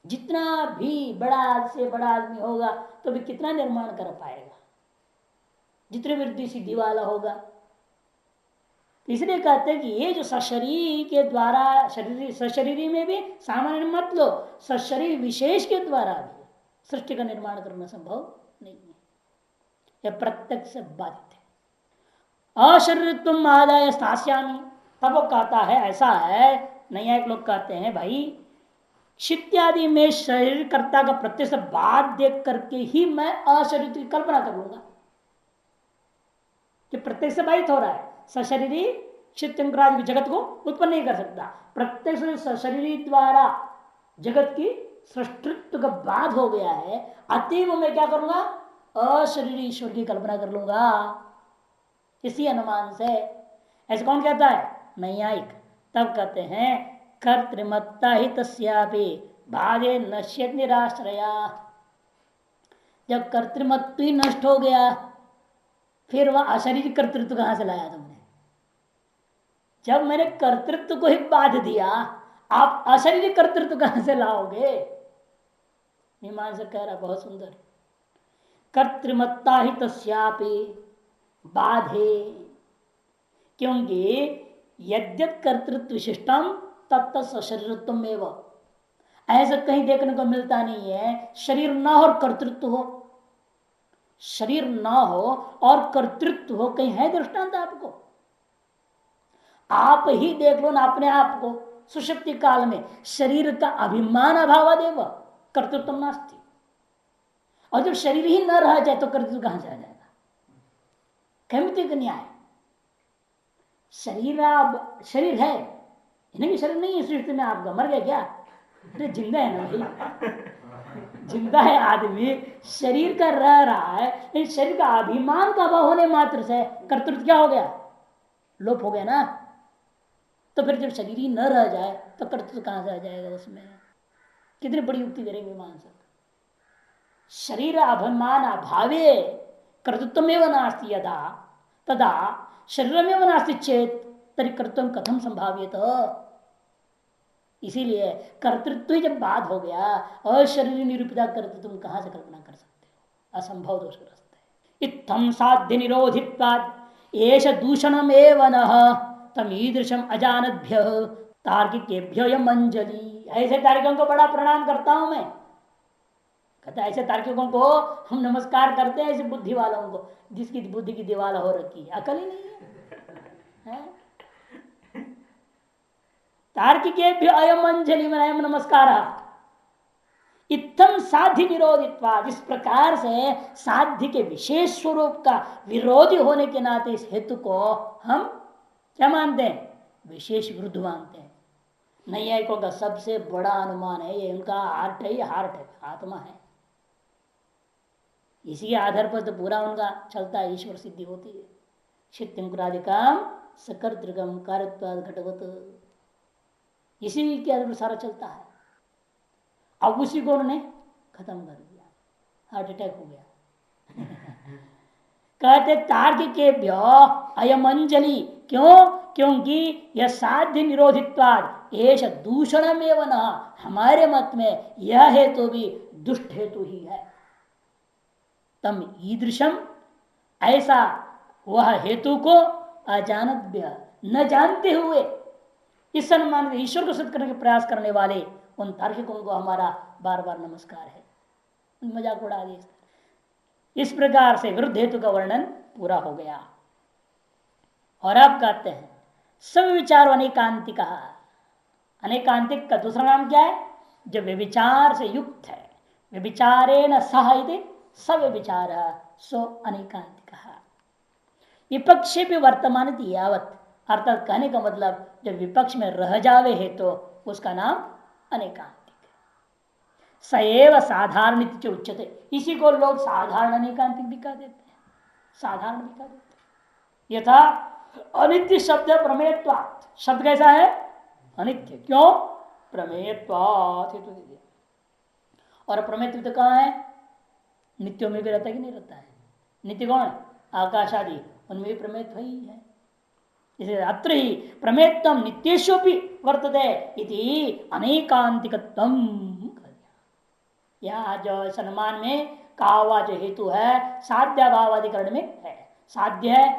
जितना भी बड़ा से बड़ा आदमी होगा तो भी कितना निर्माण कर पाएगा? जितने वृद्धि सिद्धि वाला होगा। इसलिए कहते हैं कि ये जो सशरीर के द्वारा, शरीर सशरीरी में भी सामान्य मत लो, सशरीर विशेष के द्वारा भी सृष्टि का निर्माण करना संभव नहीं है, यह प्रत्यक्ष बाधित है। अशरीरत्व आदाय स्थास्यामी, तब वो कहता है ऐसा है, नया एक लोग कहते हैं भाई क्षित्यादि में शरीर कर्ता का प्रत्यक्ष बाध देख करके ही मैं अशरीर की कल्पना कर लूंगा कि प्रत्यक्ष बाधित हो रहा है। सशरीरी क्षित्यंकरादि जगत को उत्पन्न नहीं कर सकता, प्रत्यक्ष सशरीरी द्वारा जगत की सृष्टित्व का बाध हो गया है, अतीव मैं क्या करूंगा? अशरीरी ईश्वर की कल्पना कर लूंगा इसी अनुमान से। ऐसे कौन कहता है? नैयायिक। तब कहते हैं कर्तृमत्ता ही तस्यापि बाधे नश्यत निराश्रया। जब कर्तृमत्व ही नष्ट हो गया फिर वह अशरीर कर्तृत्व कहां से लाया तुमने? जब मैंने कर्तृत्व को ही बाध दिया, आप अशरीर कर्तृत्व कहां से लाओगे? मीमांसा कह रहा बहुत सुंदर, कर्तृमत्ता ही तस्यापि बाधे, क्योंकि यद्यत कर्तृत्व विशिष्टम तत्त सशरीरत्व एवं, ऐसा कहीं देखने को मिलता नहीं है शरीर न हो और कर्तृत्व हो, शरीर न हो और कर्तृत्व हो, कहीं है दृष्टांत आपको? आप ही देख लो ना अपने आप को, सुषुप्ति काल में शरीर का अभिमान अभाव देव कर्तृत्व नास्ति, और जब शरीर ही न रह जाए तो कर्तृत्व कहां से आ जाएगा? कैमितिक न्याय। शरीर है, नहीं शरीर नहीं है सृष्टि में, आपका मर गया क्या? अरे जिंदा है ना भाई, जिंदा है आदमी, शरीर का रह रहा है, लेकिन शरीर का अभिमान का अभाव होने मात्र से कर्तृत्व क्या हो गया? लोप हो गया ना। तो फिर जब शरीर ही न रह जाए तो कर्तृत्व कहां से आ जाएगा उसमें? कितनी बड़ी युक्ति करेंगे मीमांसक। शरीर अभिमान अभावे कर्तृत्व में नास्ति यदा तदा शरीर में नास्ति चेत तरी कर्तव्य कथम संभाव्यत। इसीलिए कर्तृत्व ही जब बात हो गया, अशरीर निरूपिता कर्तृत्व तुम कहां से कल्पना कर सकते हो? असंभव दोषग्रस्त है। इत्थम साध्य निरोधित्वाद एष दूषणमेव नः तमीदृशम अजानद्भ्य तार्किकेभ्यो यम अंजलि। ऐसे तार्किकों को बड़ा प्रणाम करता हूं मैं। कहता ऐसे तार्किकों को हम नमस्कार करते हैं, ऐसे बुद्धि वालों को जिसकी बुद्धि की दीवार हो रखी है, अकल ही नहीं है। तार्किकेभ्यो अयम अंजलि में अयम नमस्कार। इत्थम साध्य निरोधित्वा, जिस प्रकार से साध्य के विशेष स्वरूप का विरोधी होने के नाते इस हेतु को हम क्या मानते हैं? विशेष विरुद्ध मानते हैं। नैयायिकों का सबसे बड़ा अनुमान है ये, उनका हार्ट है, ये हार्ट है, आत्मा है। इसी आधार पर तो पूरा उनका चलता है, ईश्वर सिद्धि होती है। शित्यंकुरादिकाम सकर्तृगम कार्यत्वाद घटवत, इसी के आधार पर सारा चलता है। अब उसी को उन्होंने खत्म कर दिया, हार्ट अटैक हो गया। कहते तार्किकेभ्यो अयम अंजलि, क्यों? क्योंकि यह साध्य निरोधित्वाद एष दूषणमेव न, हमारे मत में यह हेतु भी दुष्ट हेतु ही है। तम ईदृशम, ऐसा वह हेतु को अजानद्य, न जानते हुए इस सम्मान ईश्वर को सिद्ध करने का प्रयास करने वाले उन तार्किकों को हमारा बार बार नमस्कार है। मजाक उड़ा दिया। इस प्रकार से विरुद्ध हेतु का वर्णन पूरा हो गया। और अब कहते हैं सब विचार अनेकांतिक। अनेकांतिक का दूसरा नाम क्या है? जो व्यभिचार से युक्त है। व्यभिचारेण सह इति सब विचार सो अनेकांतिक। विपक्षे भी वर्तमान यावत, अर्थात कहने का मतलब जब विपक्ष में रह जावे है तो उसका नाम अनेकांतिक है। सएव साधारण उच्चते, इसी को लोग साधारण अनेकांतिक दिखा देते हैं, साधारण दिखा देते हैं। यथा अनित्य शब्द प्रमेयत्वात्, शब्द कैसा है? अनित्य। क्यों? प्रमेयत्वात् हेतु दे दिया। और प्रमेयत्व तो कहाँ है? नित्यों में भी रहता है कि नहीं रहता है? नित्य कौन? आकाश आदि, उनमें भी प्रमेयत्व ही है। इसे अत्र ही प्रमेयत्वम नित्येषु भी वर्तते इति अनेकांतिकत्वम। यहाँ जो सन्मान में कहा हुआ जो हेतु है साध्य भाव अधिकरण में है। साध्य है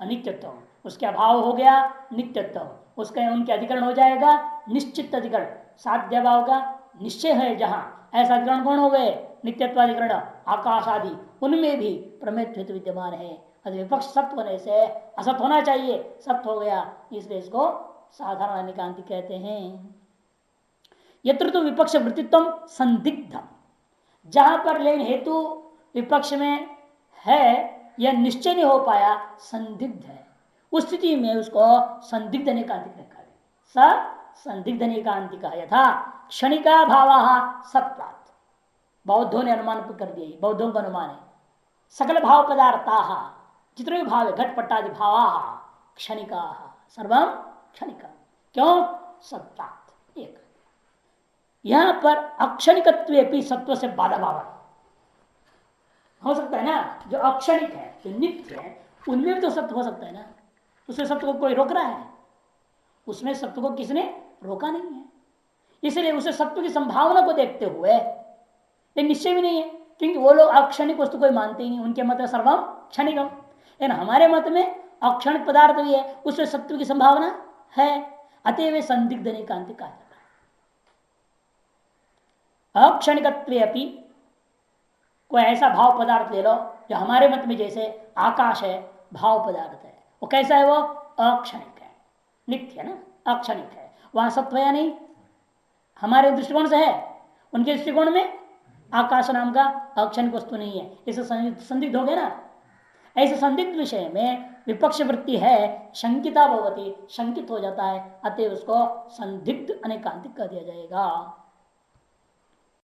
अनित्यत्व, उसके अभाव हो गया नित्यत्व, उसका उनके अधिकरण हो जाएगा निश्चित अधिकरण। साध्य भाव का निश्चय है जहां, ऐसा अधिकरण कौन हो गए? नित्यत्वाधिकरण आकाश आदि, उनमें भी प्रमेय हेतु विद्यमान है। विपक्ष सत्य होने से असत होना चाहिए, सत्य हो गया, इसलिए इसको साधारण अनेकांति कहते हैं। यत्र तो विपक्ष वृत्तित्व संदिग्ध, जहां पर लेन हेतु विपक्ष में है यह निश्चय नहीं हो पाया, संदिग्ध है, उस स्थिति में उसको संदिग्ध अनेकांतिक रखा गया। संदिग्ध अनेकांतिक यथा क्षणिका भाव सत्वात्, बौद्धों ने अनुमान कर दिया, बौद्धों का अनुमान है सकल भाव पदार्था, जितने भी भाव है घटपटादि भावा क्षणिका, सर्वम क्षणिका। क्यों? सत्वात् एक। यहां पर अक्षणिकत्व सत्व से बाधा भाव हो सकता है ना। जो अक्षणिक है, जो नित्य है, उनमें भी तो सत्य हो सकता है ना। उसमें सत्य को कोई रोक रहा है? उसमें सत्य को किसने रोका नहीं है। इसलिए उसे सत्य की संभावना को देखते हुए ये निश्चय भी नहीं है, क्योंकि वो लोग अक्षणिक वस्तु को मानते ही नहीं। उनके मत में सर्वम क्षणिकम, लेकिन हमारे मत में अक्षणिक पदार्थ भी है, उसमें सत्य की संभावना है। अतएव संदिग्ध अनेकांतिक कहा जाता है। अक्षणिकत्वे अपि, कोई ऐसा भाव पदार्थ ले लो जो हमारे मत में जैसे आकाश है भाव पदार्थ है, वो कैसा है? वो अक्षणिक है, नित्य है ना, अक्षणिक है। वहां सत्व या नहीं? हमारे दृष्टिकोण से है, उनके दृष्टिकोण में आकाश नाम का अक्षणिक वस्तु नहीं है, इसे संदिग्ध हो गया ना। ऐसे संदिग्ध विषय में विपक्ष वृत्ति है, शंकिता भवती, शंकित हो जाता है, अतः उसको संदिग्ध अनेकांतिक कह दिया जाएगा।